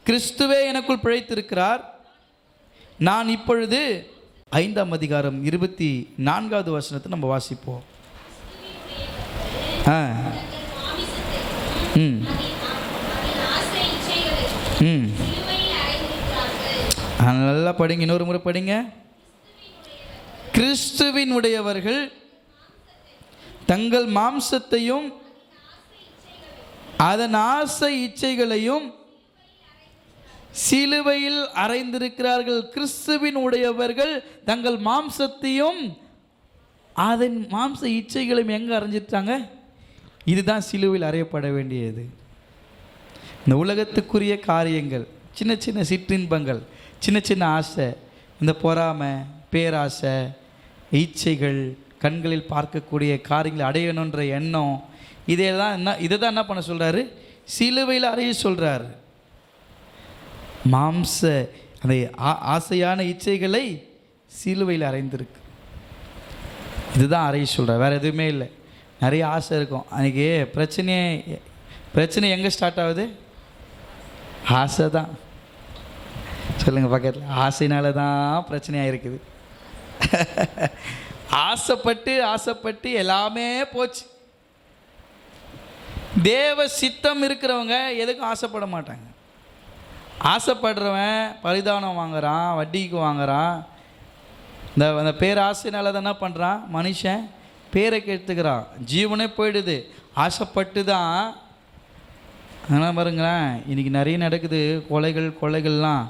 கிறிஸ்துவே எனக்குள் பிழைத்திருக்கிறார். நான் இப்பொழுது 5ஆம் அதிகாரம் 24வது வசனத்தை நம்ம வாசிப்போம். நல்லா படிங்க, இன்னொரு முறை படிங்க. கிறிஸ்துவின் உடையவர்கள் தங்கள் மாம்சத்தையும் அதன் ஆசை இச்சைகளையும் சிலுவையில் அறைந்திருக்கிறார்கள். கிறிஸ்துவின் உடையவர்கள் தங்கள் மாம்சத்தையும் அதன் மாம்ச இச்சைகளையும் எங்கே அறைஞ்சிட்டாங்க? இதுதான் சிலுவையில் அறையப்பட வேண்டியது. இந்த உலகத்துக்குரிய காரியங்கள், சின்ன சின்ன சிற்றின்பங்கள், சின்ன சின்ன ஆசை, இந்த பொறாமை, பேராசை, இச்சைகள், கண்களில் பார்க்கக்கூடிய காரியங்களை அடையணுன்ற எண்ணம், இதை தான் என்ன பண்ண சொல்கிறாரு? சிலுவையில் அறைய சொல்கிறாரு. மாம்ச அந்த ஆசையான இச்சைகளை சிலுவையில் அறைந்திருக்கு. இதுதான் அறைய சொல்கிறார், வேறு எதுவுமே இல்லை. நிறைய ஆசை இருக்கும். அன்றைக்கி பிரச்சனை எங்கே ஸ்டார்ட் ஆகுது? ஆசை தான். சொல்லுங்கள் பக்கத்தில், ஆசைனால தான் பிரச்சனையாக இருக்குது. ஆசைப்பட்டு எல்லாமே போச்சு. தேவ சித்தம் இருக்கிறவங்க எதுக்கும் ஆசைப்பட மாட்டாங்க. ஆசைப்படுறவன் பரிதானம் வாங்குறான், வட்டிக்கு வாங்குறான். இந்த பேராசைனால தான் என்ன பண்ணுறான்? மனுஷன் பேரை கெடுத்துக்கிறான், ஜீவனே போயிடுது. ஆசைப்பட்டு தான். அதனால் பாருங்களேன், இன்றைக்கி நிறைய நடக்குது. கொலைகள்லாம்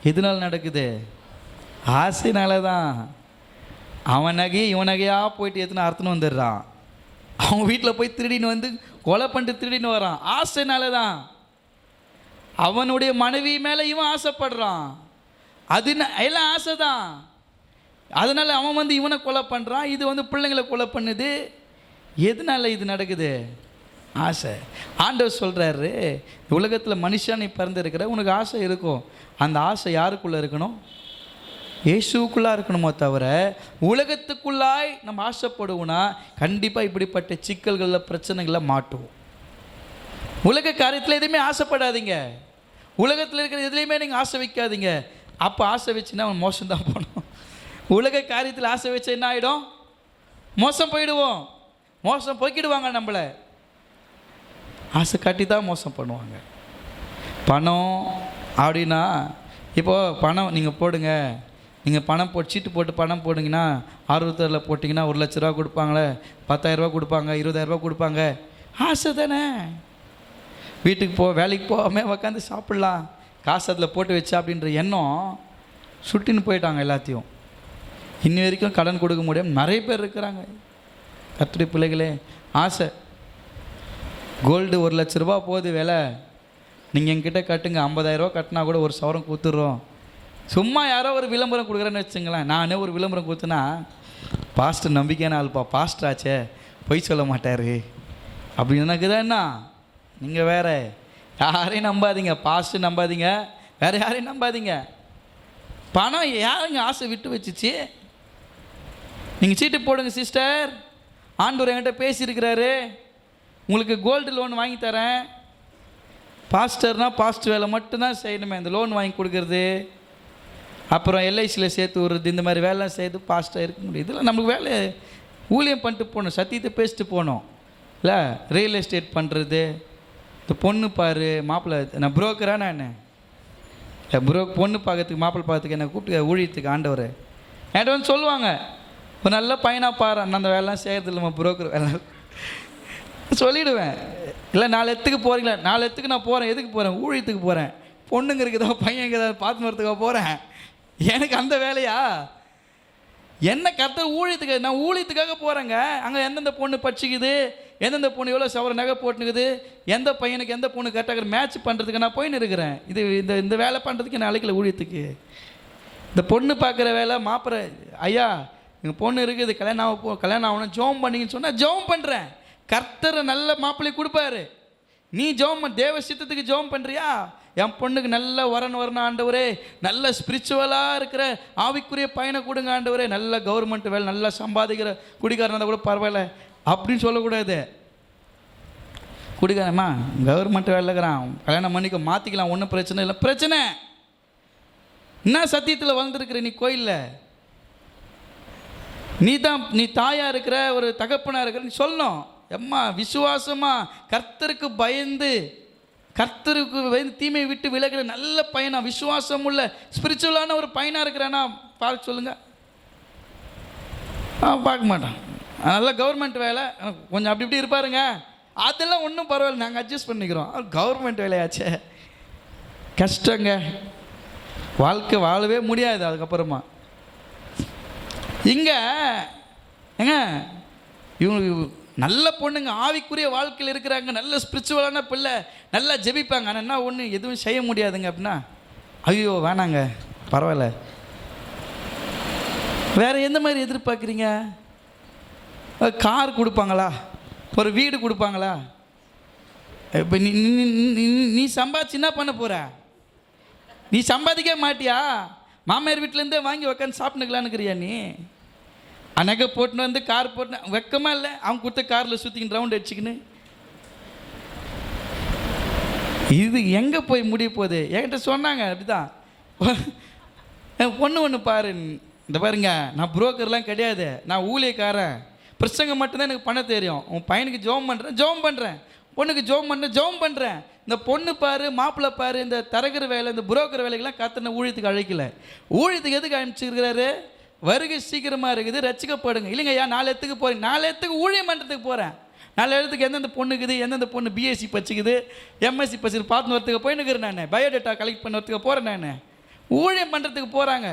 எதனால் நடக்குது? ஆசைனால தான். அவன் நகையை இவன் நகையாக போயிட்டு எத்தனை அர்த்தம் வந்துடுறான். அவன் வீட்டில் போய் திருடின்னு வந்து கொலை பண்ணிட்டு திருடின்னு வரான். ஆசைனால தான். அவனுடைய மனைவி மேலே இவன் ஆசைப்படுறான். அது எல்லாம் ஆசை தான். அதனால் அவன் வந்து இவனை கொலை பண்ணுறான், இது வந்து பிள்ளைங்களை கொலை பண்ணுது. எதனால இது நடக்குது? ஆசை. ஆண்டவர் சொல்கிறாரு, உலகத்தில் மனுஷன் பிறந்திருக்கிற உனக்கு ஆசை இருக்கும். அந்த ஆசை யாருக்குள்ளே இருக்கணும்? இயேசுக்குள்ளே இருக்கணுமோ தவிர உலகத்துக்குள்ளாய் நம்ம ஆசைப்படுவோம்னா கண்டிப்பாக இப்படிப்பட்ட சிக்கல்களில் பிரச்சனைகளில் மாட்டுவோம். உலக காரியத்தில் எதுவுமே ஆசைப்படாதீங்க. உலகத்தில் இருக்கிற எதுலேயுமே நீங்கள் ஆசை வைக்காதீங்க. அப்போ ஆசை வச்சுன்னா அவன் மோசம்தான் போகணும். உலக காரியத்தில் ஆசை வச்சா என்ன ஆகிடும்? மோசம் போயிடுவோம். மோசம் போய்க்கிடுவாங்க. நம்மளை ஆசை காட்டி தான் மோசம் பண்ணுவாங்க. பணம் அப்படின்னா, இப்போது பணம் நீங்கள் போடுங்க, நீங்கள் பணம் சீட்டு போட்டு பணம் போட்டிங்கன்னா ஆர்வத்தில் போட்டிங்கன்னா 1 லட்ச ரூபா கொடுப்பாங்களே, 10,000 ரூபா கொடுப்பாங்க, 20,000 ரூபா கொடுப்பாங்க. ஆசை தானே. வீட்டுக்கு வேலைக்கு போகாமல் உட்காந்து சாப்பிட்லாம், காசு அதில் போட்டு வச்சா அப்படின்ற எண்ணம் சுட்டின்னு போயிட்டாங்க எல்லாத்தையும். இன்னி வரைக்கும் கடன் கொடுக்க முடியாமல் நிறைய பேர் இருக்கிறாங்க. கர்த்தருடைய பிள்ளைகளே, ஆசை. கோல்டு 1 லட்ச ரூபா போகுது விலை. நீங்கள் என்கிட்ட கட்டுங்க, 50,000 ரூபா கட்டினா கூட ஒரு சவரம் கொடுத்துட்றோம். சும்மா யாரோ ஒரு விளம்பரம் கொடுக்குறேன்னு வச்சுங்களேன். நானே ஒரு விளம்பரம் கொடுத்தேன்னா, பாஸ்டர் நம்பிக்கையான ஆள்ப்பா, பாஸ்டர் ஆச்சே, பொய் சொல்ல மாட்டார் அப்படின்னு எனக்குதான். என்ன நீங்கள் வேறு யாரையும் நம்பாதீங்க, பாஸ்டர் நம்பாதீங்க, வேறு யாரையும் நம்பாதீங்க. பணம் யாருங்க ஆசை விட்டு வச்சிச்சு? நீங்கள் சீட்டு போடுங்க சிஸ்டர், ஆண்டவர் என்கிட்ட பேசியிருக்கிறாரு, உங்களுக்கு கோல்டு லோன் வாங்கி தரேன். பாஸ்டர்னால் பாஸ்டர் வேலை மட்டும்தான் செய்யணுமே, இந்த லோன் வாங்கி கொடுக்குறது, அப்புறம் எல்ஐசியில் சேர்த்து விடுறது, இந்த மாதிரி வேலைலாம் செய்து பாஸ்டர் இருக்க முடியும். இதெல்லாம் நம்மளுக்கு வேலை. ஊழியம் பண்ணிட்டு போகணும், சத்தியத்தை பேசிட்டு போகணும். இல்லை ரியல் எஸ்டேட் பண்ணுறது, இந்த பொண்ணு பாரு மாப்பிள்ளை, நான் புரோக்கரா? நான் பொண்ணு பார்க்கறதுக்கு மாப்பிள்ளை பார்க்கறதுக்கு என்னை கூப்பிட்டு ஊழியத்துக்கு ஆண்டவர் என்கிட்ட வந்து சொல்லுவாங்க, ஒரு நல்ல பையனாக பாரு. அந்த வேலைலாம் செய்கிறது இல்லைம்மா, புரோக்கர் வேலை சொல்லிவிடுவேன். இல்லை 4 இடத்துக்கு போகிறீங்களா? 4 இடத்துக்கு நான் போகிறேன். எதுக்கு போகிறேன்? ஊழியத்துக்கு போகிறேன். பொண்ணுங்க இருக்குதா, பையன் இருக்குதா பார்த்து வரத்துக்காக போகிறேன். எனக்கு அந்த வேலையா? என்ன கர்த்தர் ஊழியத்துக்கு, நான் ஊழியத்துக்காக போகிறேங்க. அங்கே எந்தெந்த பொண்ணு படிச்சுக்குது, எந்தெந்த பொண்ணு எவ்வளோ சவர நகை போட்டுனுக்குது, எந்த பையனுக்கு எந்த பொண்ணு கரெக்டாக மேட்ச் பண்ணுறதுக்கு நான் போயின்னு இருக்கிறேன். இந்த வேலை பண்ணுறதுக்கு நான் அழைக்கல ஊழியத்துக்கு. இந்த பொண்ணு பார்க்குற வேலை, மாப்பிற ஐயா எங்கள் பொண்ணு இருக்குது, கல்யாணம் ஆகணும், ஜோம் பண்ணிங்கன்னு சொன்னால் ஜோம் பண்ணுறேன். கர்த்தர் நல்ல மாப்பிள்ளை கொடுப்பாரு. நீ ஜோம் தேவ சித்தத்துக்கு ஜோம் பண்ணுறியா? என் பொண்ணுக்கு நல்ல வரணும் ஆண்டவரே, நல்ல ஸ்பிரிச்சுவலாக இருக்கிற ஆவிக்குரிய பயனை கொடுங்க ஆண்டவரே, நல்ல கவர்மெண்ட் வேலை, நல்லா சம்பாதிக்கிற குடிகாரன் இருந்தால் கூட பரவாயில்ல அப்படின்னு சொல்லக்கூடாது. குடிக்காரம்மா கவர்மெண்ட் வேலை இருக்கிறான், கல்யாணம் பண்ணிக்க மாற்றிக்கலாம், ஒன்றும் பிரச்சனை இல்லை. பிரச்சனை என்ன? சத்தியத்தில் வளர்ந்துருக்குற நீ கோயிலில், நீ தாயாக இருக்கிற ஒரு தகப்பனாக இருக்கிற, நீ சொல்லணும், எம்மா விசுவாசமாக கர்த்தருக்கு பயந்து தீமையை விட்டு விலகிற நல்ல பையனா, விசுவாசம் உள்ள ஸ்பிரிச்சுவலான ஒரு பையனாக இருக்கிறேன்னா பார்க்க சொல்லுங்க. பார்க்க மாட்டான். நல்ல கவர்மெண்ட் வேலை, கொஞ்சம் அப்படி இப்படி இருப்பாருங்க, அதெல்லாம் ஒன்றும் பரவாயில்ல, நாங்கள் அட்ஜஸ்ட் பண்ணிக்கிறோம். கவர்மெண்ட் வேலையாச்சே, கஷ்டங்க, வாழ்க்கை வாழவே முடியாது அதுக்கப்புறமா. இங்கே ஏங்க இவங்க நல்ல பொண்ணுங்க, ஆவிக்குரிய வாழ்க்கையில் இருக்கிறாங்க, நல்ல ஸ்பிரிச்சுவலான பிள்ளை, நல்லா ஜெபிப்பாங்க, ஆனால் என்ன ஒன்று எதுவும் செய்ய முடியாதுங்க அப்படின்னா, ஐயோ வேணாங்க பரவாயில்ல. வேறு எந்த மாதிரி எதிர்பார்க்குறீங்க? கார் கொடுப்பாங்களா, ஒரு வீடு கொடுப்பாங்களா? இப்போ நீ சம்பாதிச்சு என்ன பண்ண போகிற? நீ சம்பாதிக்க மாட்டியா? மாமியார் வீட்டிலேருந்தே வாங்கி உக்காந்து சாப்பிட்டுக்கலான்னுக்கிறியா? நீ நகை போட்டுன்னு வந்து கார் போட்டு வெக்கமா இல்லை? அவங்க கொடுத்த காரில் சுற்றிக்கின்னு ரவுண்ட் அடிச்சுக்கின்னு இது எங்கே போய் முடிய போகுது? என்கிட்ட சொன்னாங்க அப்படிதான், ஒன்று பாரு, இந்த பாருங்க, நான் புரோக்கர்லாம் கிடையாது, நான் ஊழியக்காரன், பிரசங்கம் மட்டும்தான் எனக்கு பண்ண தெரியும். உன் பையனுக்கு ஜோம் பண்ணுறேன், பொண்ணுக்கு ஜோம் பண்ணுறேன். இந்த பொண்ணு பாரு, மாப்பிள்ளை பாரு, இந்த தரகிற வேலை, இந்த புரோக்கர் வேலைக்கெல்லாம் கத்தனை ஊழியத்துக்கு அழைக்கல. ஊழியத்துக்கு எதுக்கு அனுப்பிச்சிருக்கிறாரு? வருகை சீக்கிரமாக இருக்குது, ரசிக்கப்படுங்க. இல்லைங்க ஐயா, 4 இடத்துக்கு போகிறேன், 4 இடத்துக்கு ஊழியம் பண்ணுறதுக்கு போகிறேன். 4 இடத்துக்கு எந்தெந்த பொண்ணுக்குது, எந்தெந்த பொண்ணு பிஎஸ்சி படிச்சுக்குது, எம்எஸ்சி படிச்சு பார்த்து வரத்துக்கு போயின்னுக்கிறேன், நான் பயோடேட்டா கலெக்ட் பண்ண வரத்துக்கு போகிறேன், நான் ஊழியம் பண்ணுறதுக்கு போகிறாங்க.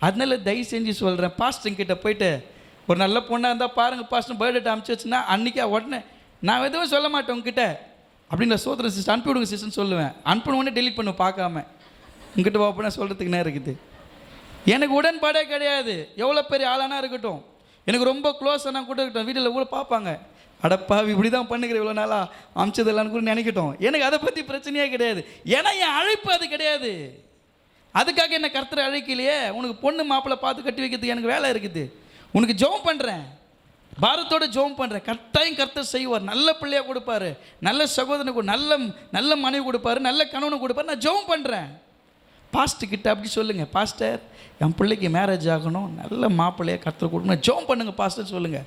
அதனால தயவு செஞ்சு சொல்கிறேன், பாஸ்டர்கிட்ட போயிட்டு ஒரு நல்ல பொண்ணாக இருந்தால் பாருங்கள் பாஸ்டர், பயோடேட்டா அனுப்பிச்சி வச்சுன்னா அன்றைக்கி உடனே நான் எதுவும் சொல்ல மாட்டேன் உங்ககிட்ட, அப்படின்னு சோதரன் சிஸ்டர் அனுப்பி விடுங்க சிஸ்டர்னு சொல்லுவேன். அனுப்பின உடனே டெலிட் பண்ணுவேன் பார்க்காம. உங்ககிட்ட ஓப்பனாக சொல்கிறதுக்கு நேரம் இருக்குது. எனக்கு உடன்பாடே கிடையாது, எவ்வளோ பெரிய ஆளானா இருக்கட்டும், எனக்கு ரொம்ப க்ளோஸானா கூட இருக்கட்டும், வீட்டில் கூட பார்ப்பாங்க, அடப்பா இப்படி தான் பண்ணுகிற இவ்வளோ நாளாக அமிச்சதெல்லாம் கூட நினைக்கட்டும். எனக்கு அதை பற்றி பிரச்சனையே கிடையாது. ஏன்னா என் அழைப்பு அது கிடையாது. அதுக்காக என்ன கர்த்தரை அழைக்கலையே. உனக்கு பொண்ணு மாப்பிள்ளை பார்த்து கட்டி வைக்கிறதுக்கு எனக்கு வேலை இருக்குது. உனக்கு ஜெபம் பண்ணுறேன், பாரத்தோடு ஜெபம் பண்ணுறேன், கட்டாயம் கர்த்தர் செய்வார். நல்ல பிள்ளையாக கொடுப்பாரு, நல்ல சகோதரனுக்கு நல்ல மனைவி கொடுப்பாரு, நல்ல கணவனை கொடுப்பாரு. நான் ஜெபம் பண்ணுறேன். பாஸ்டர்கிட்ட அப்படி சொல்லுங்கள், பாஸ்டர் என் பிள்ளைக்கு மேரேஜ் ஆகணும், நல்ல மாப்பிள்ளையை கர்த்தர் கொடுக்கணும், ஜெபம் பண்ணுங்கள் பாஸ்டர் சொல்லுங்கள்.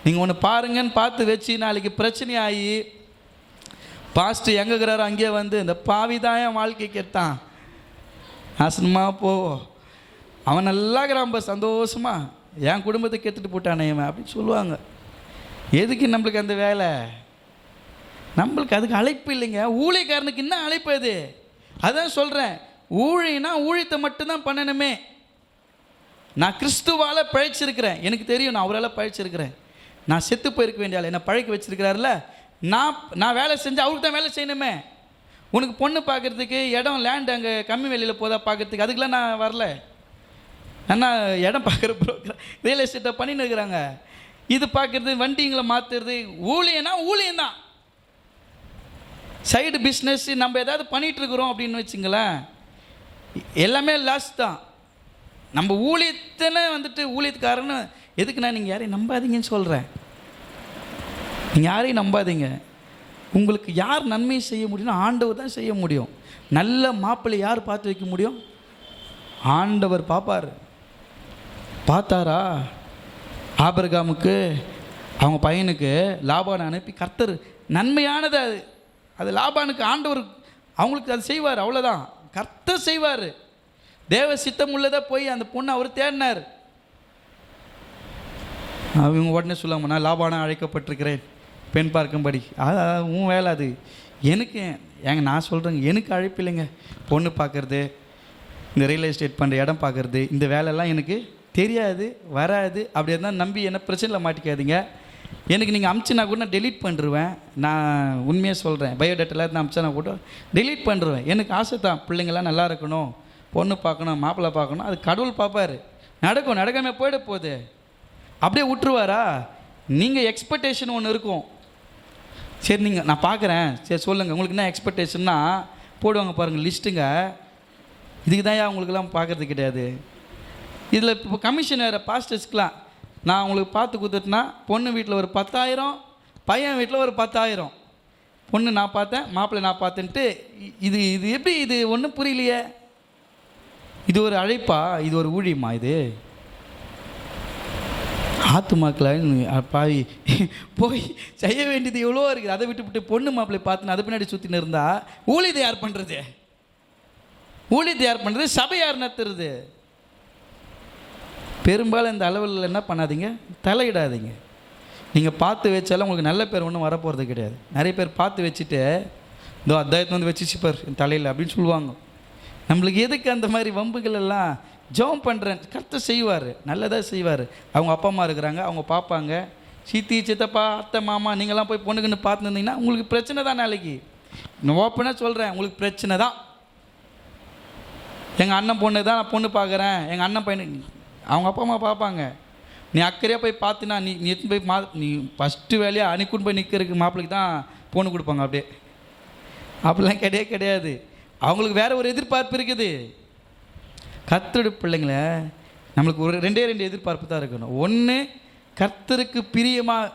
நீங்கள் ஒன்று பாருங்கன்னு பார்த்து வச்சு நாளைக்கு பிரச்சனை ஆகி பாஸ்டர் எங்கே இருக்கிறாரோ அங்கேயே வந்து இந்த பாவி தான் என் வாழ்க்கைக்கு எடுத்தான், நாசனமாக போ, அவன் நல்லா இருக்கிறான் சந்தோஷமா, என் குடும்பத்தை கெடுத்துட்டு போட்டானே இவன் அப்படின்னு சொல்லுவாங்க. எதுக்கு நம்மளுக்கு அந்த வேலை? நம்மளுக்கு அதுக்கு அழைப்பு இல்லைங்க. ஊழியக்காரனுக்கு என்ன அழைப்பு அது? அதான் சொல்கிறேன், ஊழியனா ஊழியத்தை மட்டும்தான் பண்ணணுமே. நான் கிறிஸ்துவால் பழைச்சிருக்கிறேன், எனக்கு தெரியும் நான் அவரால் பழைச்சிருக்கிறேன். நான் செத்து போயிருக்க வேண்டிய ஆள் என்னை பழைக்க வச்சிருக்கிறாருல, நான் வேலை செஞ்சு அவருக்கு தான் வேலை செய்யணுமே. உனக்கு பொண்ணு பார்க்குறதுக்கு இடம் லேண்ட் அங்கே கம்மி விலையில் போதா பார்க்குறதுக்கு, அதுக்கெலாம் நான் வரல. ஆனால் இடம் பார்க்குற ப்ரோக்ராம் ரியல் எஸ்டேட்டை பண்ணின்னு இருக்கிறாங்க. இது பார்க்குறது, வண்டிங்களை மாற்றுறது, ஊழியனா ஊழியந்தான். சைடு பிஸ்னஸ் நம்ம ஏதாவது பண்ணிகிட்ருக்குறோம் அப்படின்னு வச்சுங்களேன், எல்லாமே லாஸ் தான். நம்ம ஊழியத்தில் வந்துட்டு ஊழியத்துக்காரன்னு எதுக்கு நான் நீங்கள் யாரையும் நம்பாதீங்கன்னு சொல்கிறேன். நீங்கள் யாரையும் நம்பாதீங்க. உங்களுக்கு யார் நன்மை செய்ய முடியும்னா ஆண்டவர் தான் செய்ய முடியும். நல்ல மாப்பிள்ளை யார் பார்த்து வைக்க முடியும்? ஆண்டவர் பார்ப்பார். பார்த்தாரா? ஆபிரகாமுக்கு அவங்க பையனுக்கு லாபானை அனுப்பி கர்த்தர் நன்மையானது அது லாபானுக்கு ஆண்டவர் அவங்களுக்கு அது செய்வார். அவ்வளோதான், கர்த்தர் செய்வார். தேவ சித்தம் உள்ளதை போய் அந்த பொண்ணை அவர் தேடினார். அவங்க உடனே சொல்லாமல் நான் லாபானா அழைக்கப்பட்டிருக்கிறேன் பெண் பார்க்கும்படி. உன் வேலை அது. எனக்கு நான் சொல்கிறேங்க, எனக்கு அழைப்பு இல்லைங்க. பொண்ணு பார்க்குறது, இந்த ரியல் எஸ்டேட் பண்ணுற இடம் பார்க்குறது, இந்த வேலையெல்லாம் எனக்கு தெரியாது, வராது. அப்படி இருந்தால் நம்பி என்ன பிரச்சனையில் மாட்டிக்காதீங்க. எனக்கு நீங்கள் அமிச்சுனா கூட நான் டெலீட் பண்ணிடுவேன். நான் உண்மையாக சொல்கிறேன், பயோடேட்டாவில் இருந்து அமிச்சா கூட டெலீட் பண்ணிடுவேன். எனக்கு ஆசை தான், பிள்ளைங்கள்லாம் நல்லா இருக்கணும், பொண்ணு பார்க்கணும், மாப்பிள்ளை பார்க்கணும். அது கடவுள் பார்ப்பார். நடக்காமல் போயிட போகுது. அப்படியே விட்டுருவாரா? நீங்கள் எக்ஸ்பெக்டேஷன் ஒன்று இருக்கும். சரி, நான் பார்க்குறேன், சரி சொல்லுங்கள் உங்களுக்கு என்ன எக்ஸ்பெக்டேஷன்னா, போடுவாங்க பாருங்கள் லிஸ்ட்டுங்க. இதுக்கு தான் அவங்களுக்கெல்லாம் பார்க்குறது கிடையாது. இதில் இப்போ கமிஷன் வேறு பாஸ்டர்ஸ்க்கெலாம் நான் உங்களுக்கு பார்த்து கொடுத்துட்டுனா பொண்ணு வீட்டில் ஒரு 10,000, பையன் வீட்டில் ஒரு 10,000. பொண்ணு நான் பார்த்தேன், மாப்பிள்ளை நான் பார்த்தேன்ட்டு இது இது எப்படி? இது ஒன்றும் புரியலையே. இது ஒரு அழைப்பா? இது ஒரு ஊழியமா? இது ஆத்துமாக்களை பாவி போய் செய்ய வேண்டியது எவ்வளோ இருக்குது. அதை விட்டு பொண்ணு மாப்பிள்ளை பார்த்துன்னு அதை பின்னாடி சுற்றின்னு இருந்தால் ஊழியத்தை யார் பண்ணுறது? ஊழியத்தை யார் பண்ணுறது? சபை யார் நடத்துறது? பெரும்பாலும் இந்த அளவில் என்ன பண்ணாதீங்க, தலையிடாதீங்க. நீங்கள் பார்த்து வச்சாலும் உங்களுக்கு நல்ல பேர் ஒன்றும் வரப்போகிறது கிடையாது. நிறைய பேர் பார்த்து வச்சுட்டு இதோ அத்தாயத்தை வந்து வச்சுப்பார் என் தலையில் அப்படின்னு சொல்லுவாங்க. நம்மளுக்கு எதுக்கு அந்த மாதிரி வம்புகள் எல்லாம்? ஜெபம் பண்ணுறேன், கர்த்தர் செய்வார், நல்லதாக செய்வார். அவங்க அப்பா அம்மா இருக்கிறாங்க, அவங்க பார்ப்பாங்க. சித்தி சித்தப்பா அத்தை மாமா நீங்கள்லாம் போய் பொண்ணுக்குன்னு பார்த்துருந்தீங்கன்னா உங்களுக்கு பிரச்சனை தான். நாளைக்கு நான் ஓப்பனாக சொல்கிறேன், உங்களுக்கு பிரச்சனை தான். எங்கள் அண்ணன் பொண்ணு தான் நான் பொண்ணு பார்க்குறேன், எங்கள் அண்ணன் பையனு அவங்க அப்பா அம்மா பார்ப்பாங்க. நீ அக்கறையாக போய் பார்த்தினா நீ எடுத்துன்னு போய் நீ ஃபஸ்ட்டு வேலையாக அனுக்குன்னு போய் நிற்கிறதுக்கு மாப்பிள்ளைக்கு தான் பொண்ணு கொடுப்பாங்க. அப்படியே அப்படிலாம் கிடையாது. அவங்களுக்கு வேறு ஒரு எதிர்பார்ப்பு இருக்குது. கர்த்தருடைய பிள்ளைங்கள நம்மளுக்கு ஒரு ரெண்டே எதிர்பார்ப்பு தான் இருக்கணும். ஒன்று, கர்த்தருக்கு பிரியமாக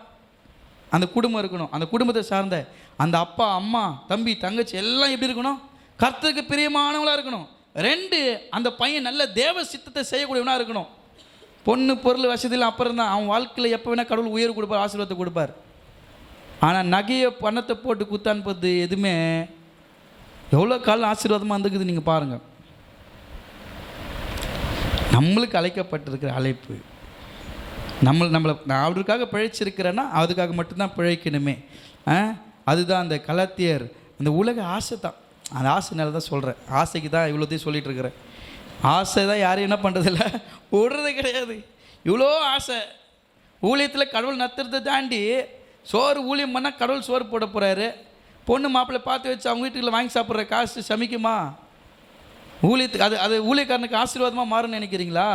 அந்த குடும்பம் இருக்கணும். அந்த குடும்பத்தை சார்ந்த அந்த அப்பா அம்மா தம்பி தங்கச்சி எல்லாம் எப்படி இருக்கணும்? கர்த்தருக்கு பிரியமானவங்களாக இருக்கணும். 2, அந்த பையன் நல்ல தேவ சித்தத்தை செய்யக்கூடியவனாக இருக்கணும். பொண்ணு பொருள் வசதியில் அப்புறம் தான் அவன் வாழ்க்கையில் எப்போ வேணால் கடவுள் உயர்வு கொடுப்பார், ஆசீர்வாதத்தை கொடுப்பார். ஆனால் நகையை பணத்தை போட்டு குத்தான்பது எதுவுமே எவ்வளோ காலம் ஆசீர்வாதமாக இருந்துக்குது நீங்கள் பாருங்கள். நம்மளுக்கு அழைக்கப்பட்டிருக்கிற அழைப்பு நம்மளை நான் அவருக்காக பிழைச்சிருக்கிறேன்னா அதுக்காக மட்டும்தான் பிழைக்கணுமே. அதுதான் அந்த கலாத்தியர் அந்த உலக ஆசை தான். அந்த ஆசைனால தான் சொல்கிறேன், ஆசைக்கு தான் இவ்வளோத்தையும் சொல்லிகிட்டு இருக்கிறேன். ஆசை தான் யாரும் என்ன பண்ணுறதில்ல, விடுறது கிடையாது. இவ்வளோ ஆசை ஊழியத்தில் கடவுள் நத்துறதை தாண்டி சோறு ஊழியம் பண்ணால் கடவுள் சோறு போட போகிறாரு. பொண்ணு மாப்பிள்ளை பார்த்து வச்சு அவங்க வீட்டுக்குள்ள வாங்கி சாப்பிட்ற காசு சமைக்குமா? ஊழியத்துக்கு அது ஊழியக்காரனுக்கு ஆசீர்வாதமாக மாறுன்னு நினைக்கிறீங்களா?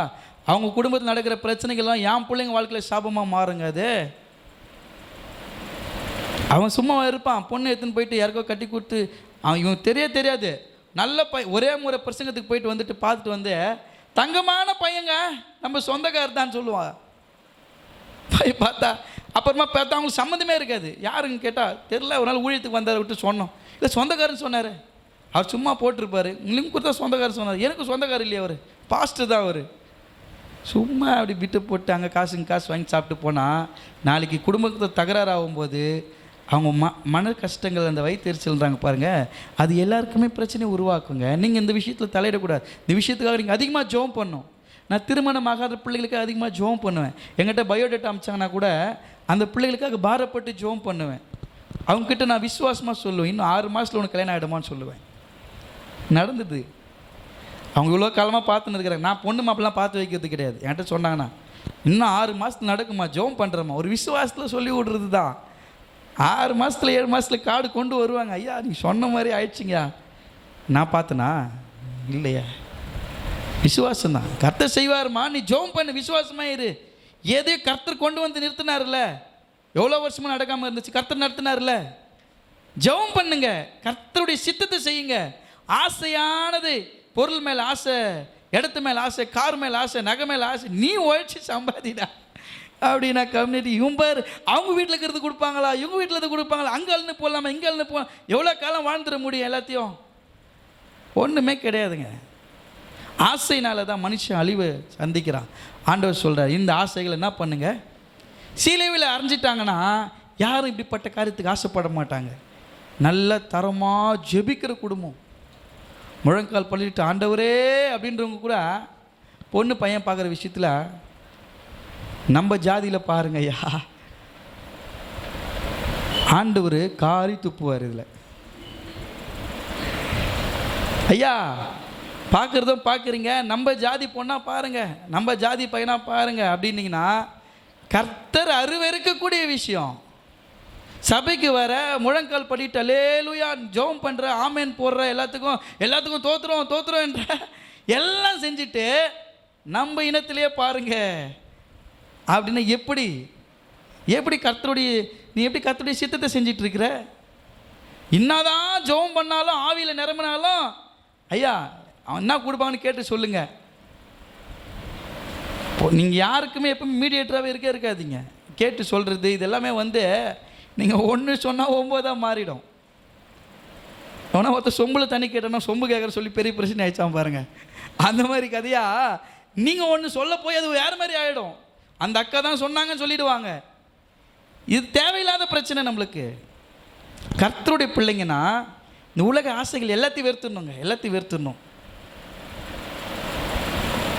அவங்க குடும்பத்தில் நடக்கிற பிரச்சனைகள்லாம் என் பிள்ளைங்க வாழ்க்கையில் சாபமாக மாறுங்க. அது அவன் சும்மா இருப்பான், பொண்ணு எடுத்துன்னு போயிட்டு யாருக்கோ கட்டி கொடுத்து அவன் இவன் தெரியாது நல்ல ஒரே முறை பிரசங்கத்துக்கு போயிட்டு வந்துட்டு பார்த்துட்டு வந்து தங்கமான பையங்க நம்ம சொந்தக்காரர் தான் சொல்லுவான். போய் பார்த்தா அப்புறமா பார்த்தா அவங்களுக்கு சம்மந்தமே இருக்காது. யாருங்க கேட்டால் தெரில, ஒரு நாள் ஊழியத்துக்கு வந்தார் விட்டு சொன்னோம். இல்லை சொந்தக்காரன்னு சொன்னார். அவர் சும்மா போட்டிருப்பார். லிங்க் கொடுத்தா சொந்தக்காரர் சொன்னார். எனக்கு சொந்தக்காரர் இல்லையா, அவர் பாஸ்டர் தான். அவர் சும்மா அப்படி விட்டு போட்டு அங்கே காசு வாங்கி சாப்பிட்டு போனால் நாளைக்கு குடும்பத்தை தகராறு ஆகும்போது அவங்க மன கஷ்டங்கள் அந்த வயிற்றுச்சல்ன்றாங்க பாருங்கள், அது எல்லாருக்குமே பிரச்சனை உருவாக்குங்க. நீங்கள் இந்த விஷயத்தில் தலையிடக்கூடாது. இந்த விஷயத்துக்காக நீங்கள் அதிகமாக ஜெபம் பண்ணணும். நான் திருமணம் ஆகாத பிள்ளைகளுக்கு அதிகமாக ஜெபம் பண்ணுவேன். எங்கிட்ட பயோடேட்டா அமிச்சாங்கன்னா கூட அந்த பிள்ளைகளுக்காக பாரப்பட்டு ஜெபம் பண்ணுவேன். அவங்கக்கிட்ட நான் விசுவாசமாக சொல்லுவேன், இன்னும் 6 மாதத்தில் உனக்கு கல்யாணம் ஆகிடுமான்னு சொல்லுவேன். நடந்தது. அவங்க இவ்வளோ காலமாக பார்த்துன்னு இருக்கிறாங்க. நான் பொண்ணு மாப்பிள்ளாம் பார்த்து வைக்கிறது கிடையாது. என்கிட்ட சொன்னாங்கன்னா இன்னும் 6 மாதத்துல நடக்குமா, ஜெபம் பண்ணுறோமா, ஒரு விசுவாசத்தில் சொல்லி விடுறது தான். 6 மாதத்தில் 7 மாதத்தில் கார்டு கொண்டு வருவாங்க. ஐயா நீ சொன்ன மாதிரி ஆயிடுச்சிங்கய்யா. நான் பார்த்தேனா இல்லையா? விசுவாசம் தான். கர்த்தர் செய்வாருமா, நீ ஜெபம் பண்ணு, விசுவாசமாக இரு. எதையும் கர்த்தர் கொண்டு வந்து நிறுத்தினார்ல, எவ்வளோ வருஷமாக நடக்காமல் இருந்துச்சு, கர்த்தர் நடத்தினார்ல. ஜெபம் பண்ணுங்க, கர்த்தருடைய சித்தத்தை செய்யுங்க. ஆசையானது பொருள் மேலே ஆசை, இடத்து மேலே ஆசை, கார் மேலே ஆசை, நகை மேலே ஆசை, நீ உழைச்சி சம்பாதிடா அப்படின்னா கம்யூனிட்டி இவம்பர் அவங்க வீட்டில் இருக்கிறது கொடுப்பாங்களா, இவங்க வீட்டில் இருந்து கொடுப்பாங்களா, அங்கே அழுந்து போடலாமா, இங்கே அழுந்து போகலாம். எவ்வளோ காலம் வாழ்ந்துட முடியும் எல்லாத்தையும்? ஒன்றுமே கிடையாதுங்க. ஆசைனால தான் மனுஷன் அழிவை சந்திக்கிறான். ஆண்டவர் சொல்கிறார், இந்த ஆசைகளை என்ன பண்ணுங்க, சிலுவையில் அரைஞ்சிட்டாங்கன்னா யாரும் இப்படிப்பட்ட காரியத்துக்கு ஆசைப்பட மாட்டாங்க. நல்ல தரமாக ஜெபிக்கிற குடும்பம், முழங்கால் பண்ணிட்டு ஆண்டவரே அப்படின்றவங்க கூட பொண்ணு பையன் பார்க்குற விஷயத்தில் நம்ம ஜாதியில் பாருங்க ஐயா, ஆண்டவர் காரி துப்புவார். இதில் ஐயா பார்க்குறதும் பார்க்குறீங்க, நம்ம ஜாதி பொண்ணா பாருங்க, நம்ம ஜாதி பையனா பாருங்க அப்படின்னீங்கன்னா கர்த்தர் அருவருக்கக்கூடிய விஷயம். சபைக்கு வர முழங்கால் படிட்டு அல்லேலூயா ஜெபம் பண்ணுற, ஆமேன் போடுற, எல்லாத்துக்கும் தோத்துறோம் என்ற எல்லாம் செஞ்சுட்டு நம்ம இனத்திலே பாருங்க அப்படின்னா எப்படி கர்த்தருடைய நீ எப்படி கர்த்தருடைய சித்தத்தை செஞ்சிட்டு இருக்கிற? என்னதான் ஜெபம் பண்ணாலும் ஆவியில் நிரம்பினாலும் ஐயா அவன் என்ன கொடுப்பாங்கன்னு கேட்டு சொல்லுங்கள். நீங்கள் யாருக்குமே எப்போ மீடியேட்டராகவே இருக்காதீங்க. கேட்டு சொல்கிறது இதெல்லாமே வந்து நீங்கள் ஒன்று சொன்னால் 9 மாறிடும். ஆனால் ஒருத்தர் சொம்பில் தண்ணி கேட்டோன்னா சொம்பு கேட்குற சொல்லி பெரிய பிரச்சனை ஆயிடுச்சான் பாருங்கள். அந்த மாதிரி கதையா நீங்கள் ஒன்று சொல்ல போய் அது வேறு மாதிரி ஆகிடும். அந்த அக்கா தான் சொன்னாங்கன்னு சொல்லிடுவாங்க. இது தேவையில்லாத பிரச்சனை நம்மளுக்கு. கர்த்தருடைய பிள்ளைங்கன்னா இந்த உலக ஆசைகள் எல்லாத்தையும் வெறுத்துடணுங்க, எல்லாத்தையும் வெறுத்துடணும்.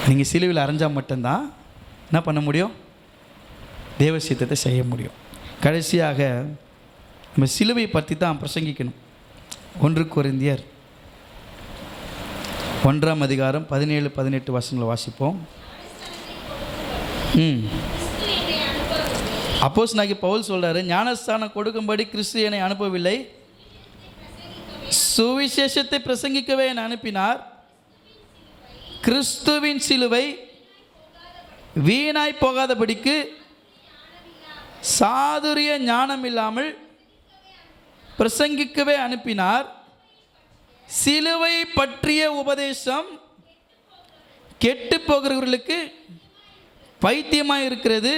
நீங்கள் சிலுவையில் அரைஞ்சால் மட்டும்தான் என்ன பண்ண முடியும்? தேவ சித்தத்தை செய்ய முடியும். கடைசியாக நம்ம சிலுவை பற்றி தான் பிரசங்கிக்கணும். 1 கொரிந்தியர் 1ஆம் அதிகாரம் 17-18 வசனங்களை வாசிப்போம். அப்போஸ்தலனாகிய பவுல் சொல்றாரு, ஞானஸ்தானம் கொடுக்கும்படி கிறிஸ்து என்னை அனுப்பவில்லை, சுவிசேஷத்தை பிரசங்கிக்கவே என்னை அனுப்பினார். கிறிஸ்துவின் சிலுவை வீணாய் போகாதபடிக்கு சாதுரிய ஞானம் இல்லாமல் பிரசங்கிக்கவே அனுப்பினார். சிலுவை பற்றிய உபதேசம் கெட்டு போகிறவர்களுக்கு பைத்தியமாக இருக்கிறது,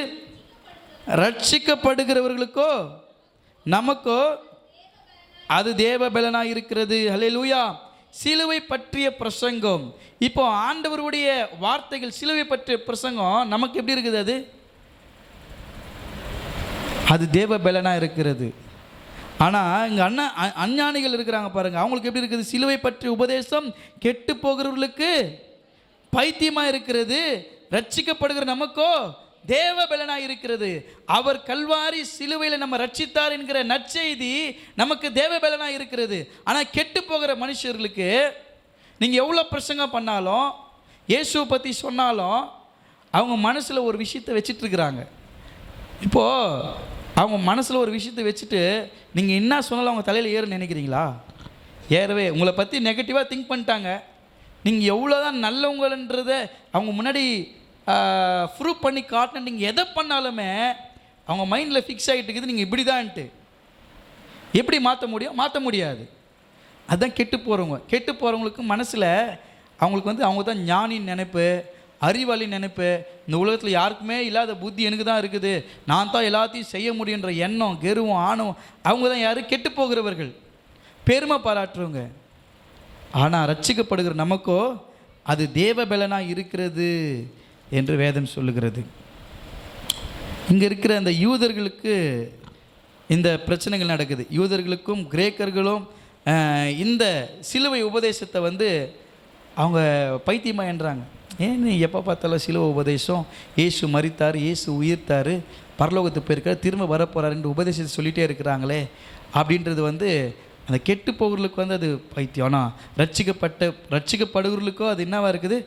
ரட்சிக்கப்படுகிறவர்களுக்கோ நமக்கோ அது தேவ பலனாக இருக்கிறது. ஹல்லேலூயா. சிலுவை பற்றிய பிரசங்கம். இப்போ ஆண்டவருடைய வார்த்தைகள் சிலுவை பற்றிய பிரசங்கம் நமக்கு எப்படி இருக்குது? அது தேவ பலனாக இருக்கிறது. ஆனால் இங்கே அஞ்ஞானிகள் இருக்கிறாங்க பாருங்கள், அவங்களுக்கு எப்படி இருக்குது? சிலுவை பற்றிய உபதேசம் கெட்டு போகிறவர்களுக்கு பைத்தியமாக இருக்கிறது, ரட்சிக்கப்படுகிற நமக்கோ தேவ பலனாக இருக்கிறது. அவர் கல்வாரி சிலுவையில் நம்ம ரட்சித்தார் என்கிற நற்செய்தி நமக்கு தேவ பலனாக இருக்கிறது. ஆனால் கெட்டு போகிற மனுஷர்களுக்கு நீங்கள் எவ்வளோ பிரசங்கம் பண்ணாலும், இயேசுவை பற்றி சொன்னாலும், அவங்க மனசில் ஒரு விஷயத்தை வச்சிட்ருக்கிறாங்க. இப்போது அவங்க மனசில் ஒரு விஷயத்தை வச்சுட்டு நீங்கள் என்ன சொன்னாலும் அவங்க தலையில் ஏறுன்னு நினைக்கிறீங்களா? ஏறவே. உங்களை பற்றி நெகட்டிவாக திங்க் பண்ணிட்டாங்க. நீங்கள் எவ்வளோ தான் நல்லவங்கன்றதை அவங்க முன்னாடி ப்ரூவ் பண்ணி காட்டணும். நீங்கள் எதை பண்ணாலுமே அவங்க மைண்டில் ஃபிக்ஸ் ஆகிட்டு இருக்குது நீங்கள் இப்படி தான்ட்டு. எப்படி மாற்ற முடியும்? மாற்ற முடியாது. அதுதான் கெட்டு போகிறவங்க. கெட்டு போகிறவங்களுக்கு மனசில் அவங்களுக்கு வந்து அவங்க தான் ஞானின்னு நினைப்பு, அறிவாளி நினைப்பு, இந்த உலகத்தில் யாருக்குமே இல்லாத புத்தி எனக்கு தான் இருக்குது, நான் தான் எல்லாத்தையும் செய்ய முடியுன்ற எண்ணம், கெருவம், ஆணவம், அவங்க தான் யார்? கெட்டு போகிறவர்கள், பெருமை பாராட்டுறவங்க. ஆனால் ரட்சிக்கப்படுகிற நமக்கோ அது தேவ பலனாக இருக்கிறது என்று வேதம் சொல்லுகிறது. இங்கே இருக்கிற அந்த யூதர்களுக்கு இந்த பிரச்சனைகள் நடக்குது. யூதர்களுக்கும் கிரேக்கர்களும் இந்த சிலுவை உபதேசத்தை வந்து அவங்க பைத்தியமாக என்றாங்க. ஏன்னு எப்போ பார்த்தாலும் சிலுவை உபதேசம், இயேசு மரித்தார், இயேசு உயிர்த்தார், பரலோகத்துக்கு போயிருக்கார், திரும்ப வரப்போகிறாருன்ற உபதேசத்தை சொல்லிகிட்டே இருக்கிறாங்களே அப்படின்றது வந்து அந்த கெட்டு போகிறவர்களுக்கு வந்து அது பைத்தியம். ஆனால் ரட்சிக்கப்படுகிறவர்களுக்கோ அது என்னவாக இருக்குது?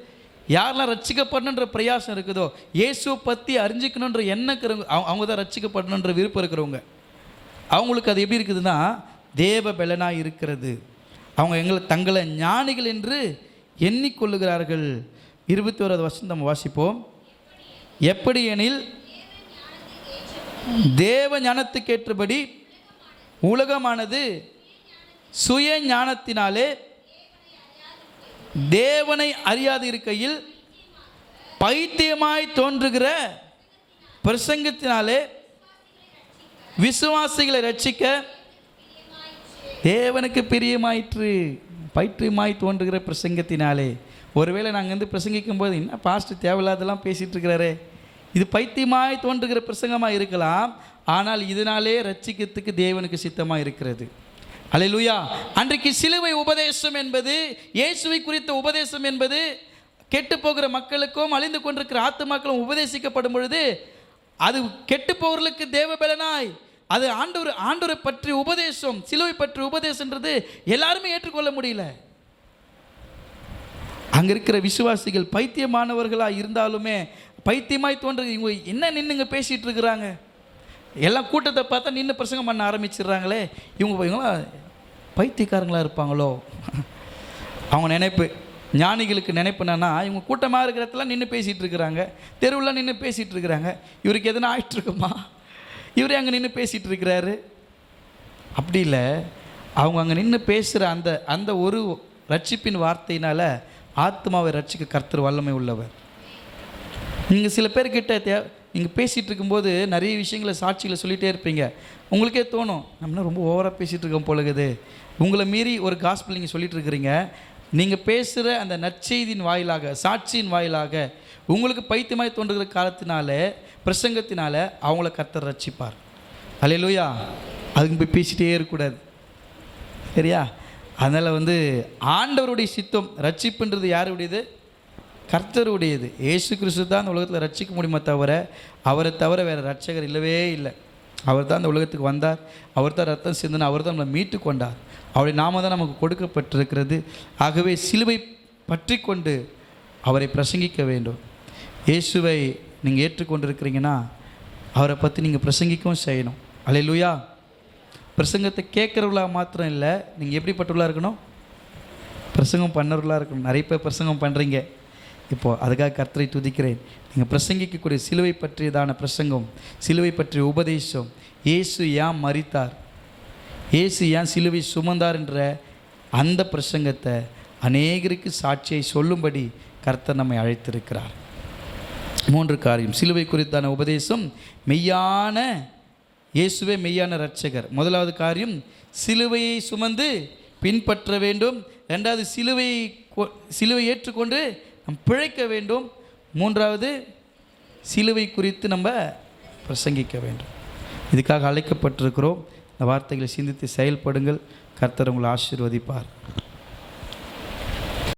யாரெல்லாம் ரட்சிக்கப்படணுன்ற பிரயாசம் இருக்குதோ, இயேசுவை பற்றி அறிஞ்சிக்கணுன்ற எண்ணம் அவங்க தான் ரட்சிக்கப்படணுன்ற விருப்பம் இருக்கிறவங்க. அவங்களுக்கு அது எப்படி இருக்குதுன்னா தேவ பலனாக இருக்கிறது. அவங்க தங்களை ஞானிகள் என்று எண்ணிக்கொள்ளுகிறார்கள். 21வது வசனம் நம்ம வாசிப்போம். எப்படி எனில் தேவ ஞானத்துக்கு ஏற்றபடி உலகமானது சுய ஞானத்தினாலே தேவனை அறியாது இருக்கையில் பைத்தியமாய் தோன்றுகிற பிரசங்கத்தினாலே விசுவாசிகளை ரட்சிக்க தேவனுக்கு பிரியமாயிற்று. பைத்தியமாய் தோன்றுகிற பிரசங்கத்தினாலே. ஒருவேளை நாங்கள் வந்து பிரசங்கிக்கும் போது என்ன பாஸ்டர் தேவையில்லாதெல்லாம் பேசிகிட்டு இருக்கிறாரு, இது பைத்தியமாய் தோன்றுகிற பிரசங்கமாக இருக்கலாம், ஆனால் இதனாலே ரட்சிக்கிறதுக்கு தேவனுக்கு சித்தமாக இருக்கிறது. அல்லேலூயா. அன்றைக்கு சிலுவை உபதேசம் என்பது, இயேசுவை குறித்த உபதேசம் என்பது கெட்டு போகிற மக்களுக்கும் அழிந்து கொண்டிருக்கிற ஆத்துமாக்களும் உபதேசிக்கப்படும் பொழுது அது கெட்டு போகிறவர்களுக்கு தேவ பலனாய், அது ஆண்டவரை பற்றி உபதேசம், சிலுவை பற்றி உபதேசன்றது எல்லாருமே ஏற்றுக்கொள்ள முடியல. அங்கே இருக்கிற விசுவாசிகள் பைத்தியமானவர்களாக இருந்தாலுமே பைத்தியமாய் தோன்றது இவங்க என்ன நின்றுங்க பேசிகிட்டு இருக்கிறாங்க, எல்லாம் கூட்டத்தை பார்த்தா நின்று பிரசங்கம் பண்ண ஆரம்பிச்சிடுறாங்களே, இவங்களாம் பைத்தியக்காரங்களாக இருப்பாங்களோ? அவங்க நினைப்பு, ஞானிகளுக்கு நினைப்பு என்னன்னா, இவங்க கூட்டமாக இருக்கிற இடத்துல நின்று பேசிகிட்டு இருக்கிறாங்க, தெருவில் நின்று பேசிகிட்டு இருக்கிறாங்க, இவருக்கு எதனா ஆகிட்டுருக்குமா, இவரே அங்கே நின்று பேசிகிட்டு இருக்கிறாரு. அப்படி இல்லை, அவங்க அங்கே நின்று பேசுகிற அந்த அந்த ஒரு ரட்சிப்பின் வார்த்தையினால் ஆத்மாவை ரட்சிக்க கர்த்தர் வல்லமை உள்ளவர். நீங்கள் சில பேர்கிட்ட நீங்கள் பேசிகிட்டு இருக்கும்போது நிறைய விஷயங்களை சாட்சிகளை சொல்லிகிட்டே இருப்பீங்க. உங்களுக்கே தோணும், நம்மளா ரொம்ப ஓவராக பேசிகிட்டு இருக்கோம் போலகுது. உங்களை மீறி ஒரு காஸ்பிள் நீங்கள் சொல்லிகிட்டு இருக்கிறீங்க. நீங்கள் பேசுகிற அந்த நற்செய்தியின் வாயிலாக, சாட்சியின் வாயிலாக உங்களுக்கு பைத்தியமாய் தோன்றுகிற காலத்தினால, பிரசங்கத்தினால அவங்கள கர்த்தர் ரட்சிப்பார். அல்லேலூயா. அதுக்கு போய் பேசிகிட்டே இருக்கக்கூடாது, சரியா? அதனால் ஆண்டவருடைய சித்தம், ரட்சிப்புன்றது யாருடையது? கர்த்தருடையது. இயேசு கிறிஸ்து தான் அந்த உலகத்தில் ரட்சிக்க முடியுமே தவிர, அவரை தவிர வேறு ரட்சகர் இல்லவே இல்லை. அவர் தான் அந்த உலகத்துக்கு வந்தார், அவர் தான் ரத்தம் சிந்தினார், அவர் தான் நம்மளை மீட்டு கொண்டார். அவருடைய நாம தான் நமக்கு கொடுக்கப்பட்டிருக்கிறது. ஆகவே சிலுவை பற்றி கொண்டு அவரை பிரசங்கிக்க வேண்டும். இயேசுவை நீங்கள் ஏற்றுக்கொண்டிருக்கிறீங்கன்னா அவரை பற்றி நீங்கள் பிரசங்கிக்கவும் செய்யணும். அல்லேலூயா. பிரசங்கத்தை கேட்குறவர்களாக மாத்திரம் இல்லை, நீங்கள் எப்படிப்பட்டவர்களாக இருக்கணும்? பிரசங்கம் பண்ணுறவர்களாக இருக்கணும். நிறைய பேர் பிரசங்கம் பண்ணுறீங்க. இப்போது அதுக்காக கர்த்தரை துதிக்கிறேன். நீங்கள் பிரசங்கிக்கக்கூடிய சிலுவை பற்றியதான பிரசங்கம், சிலுவை பற்றிய உபதேசம், இயேசு ஏன் மரித்தார், இயேசு ஏன் சிலுவை சுமந்தார் என்ற அந்த பிரசங்கத்தை அநேகருக்கு சாட்சியை சொல்லும்படி கர்த்தர் நம்மை அழைத்திருக்கிறார். 3 காரியம். சிலுவை குறித்தான உபதேசம், மெய்யான இயேசுவே மெய்யான இரட்சகர். முதலாவது காரியம், சிலுவையை சுமந்து பின்பற்ற வேண்டும். 2வது, சிலுவை ஏற்றுக்கொண்டு நம் பிழைக்க வேண்டும். 3வது, சிலுவை குறித்து நம்ம பிரசங்கிக்க வேண்டும். இதுக்காக அழைக்கப்பட்டிருக்கிறோம். இந்த வார்த்தைகளை சிந்தித்து செயல்படுங்கள். கர்த்தர் உங்களை ஆசீர்வதிப்பார்.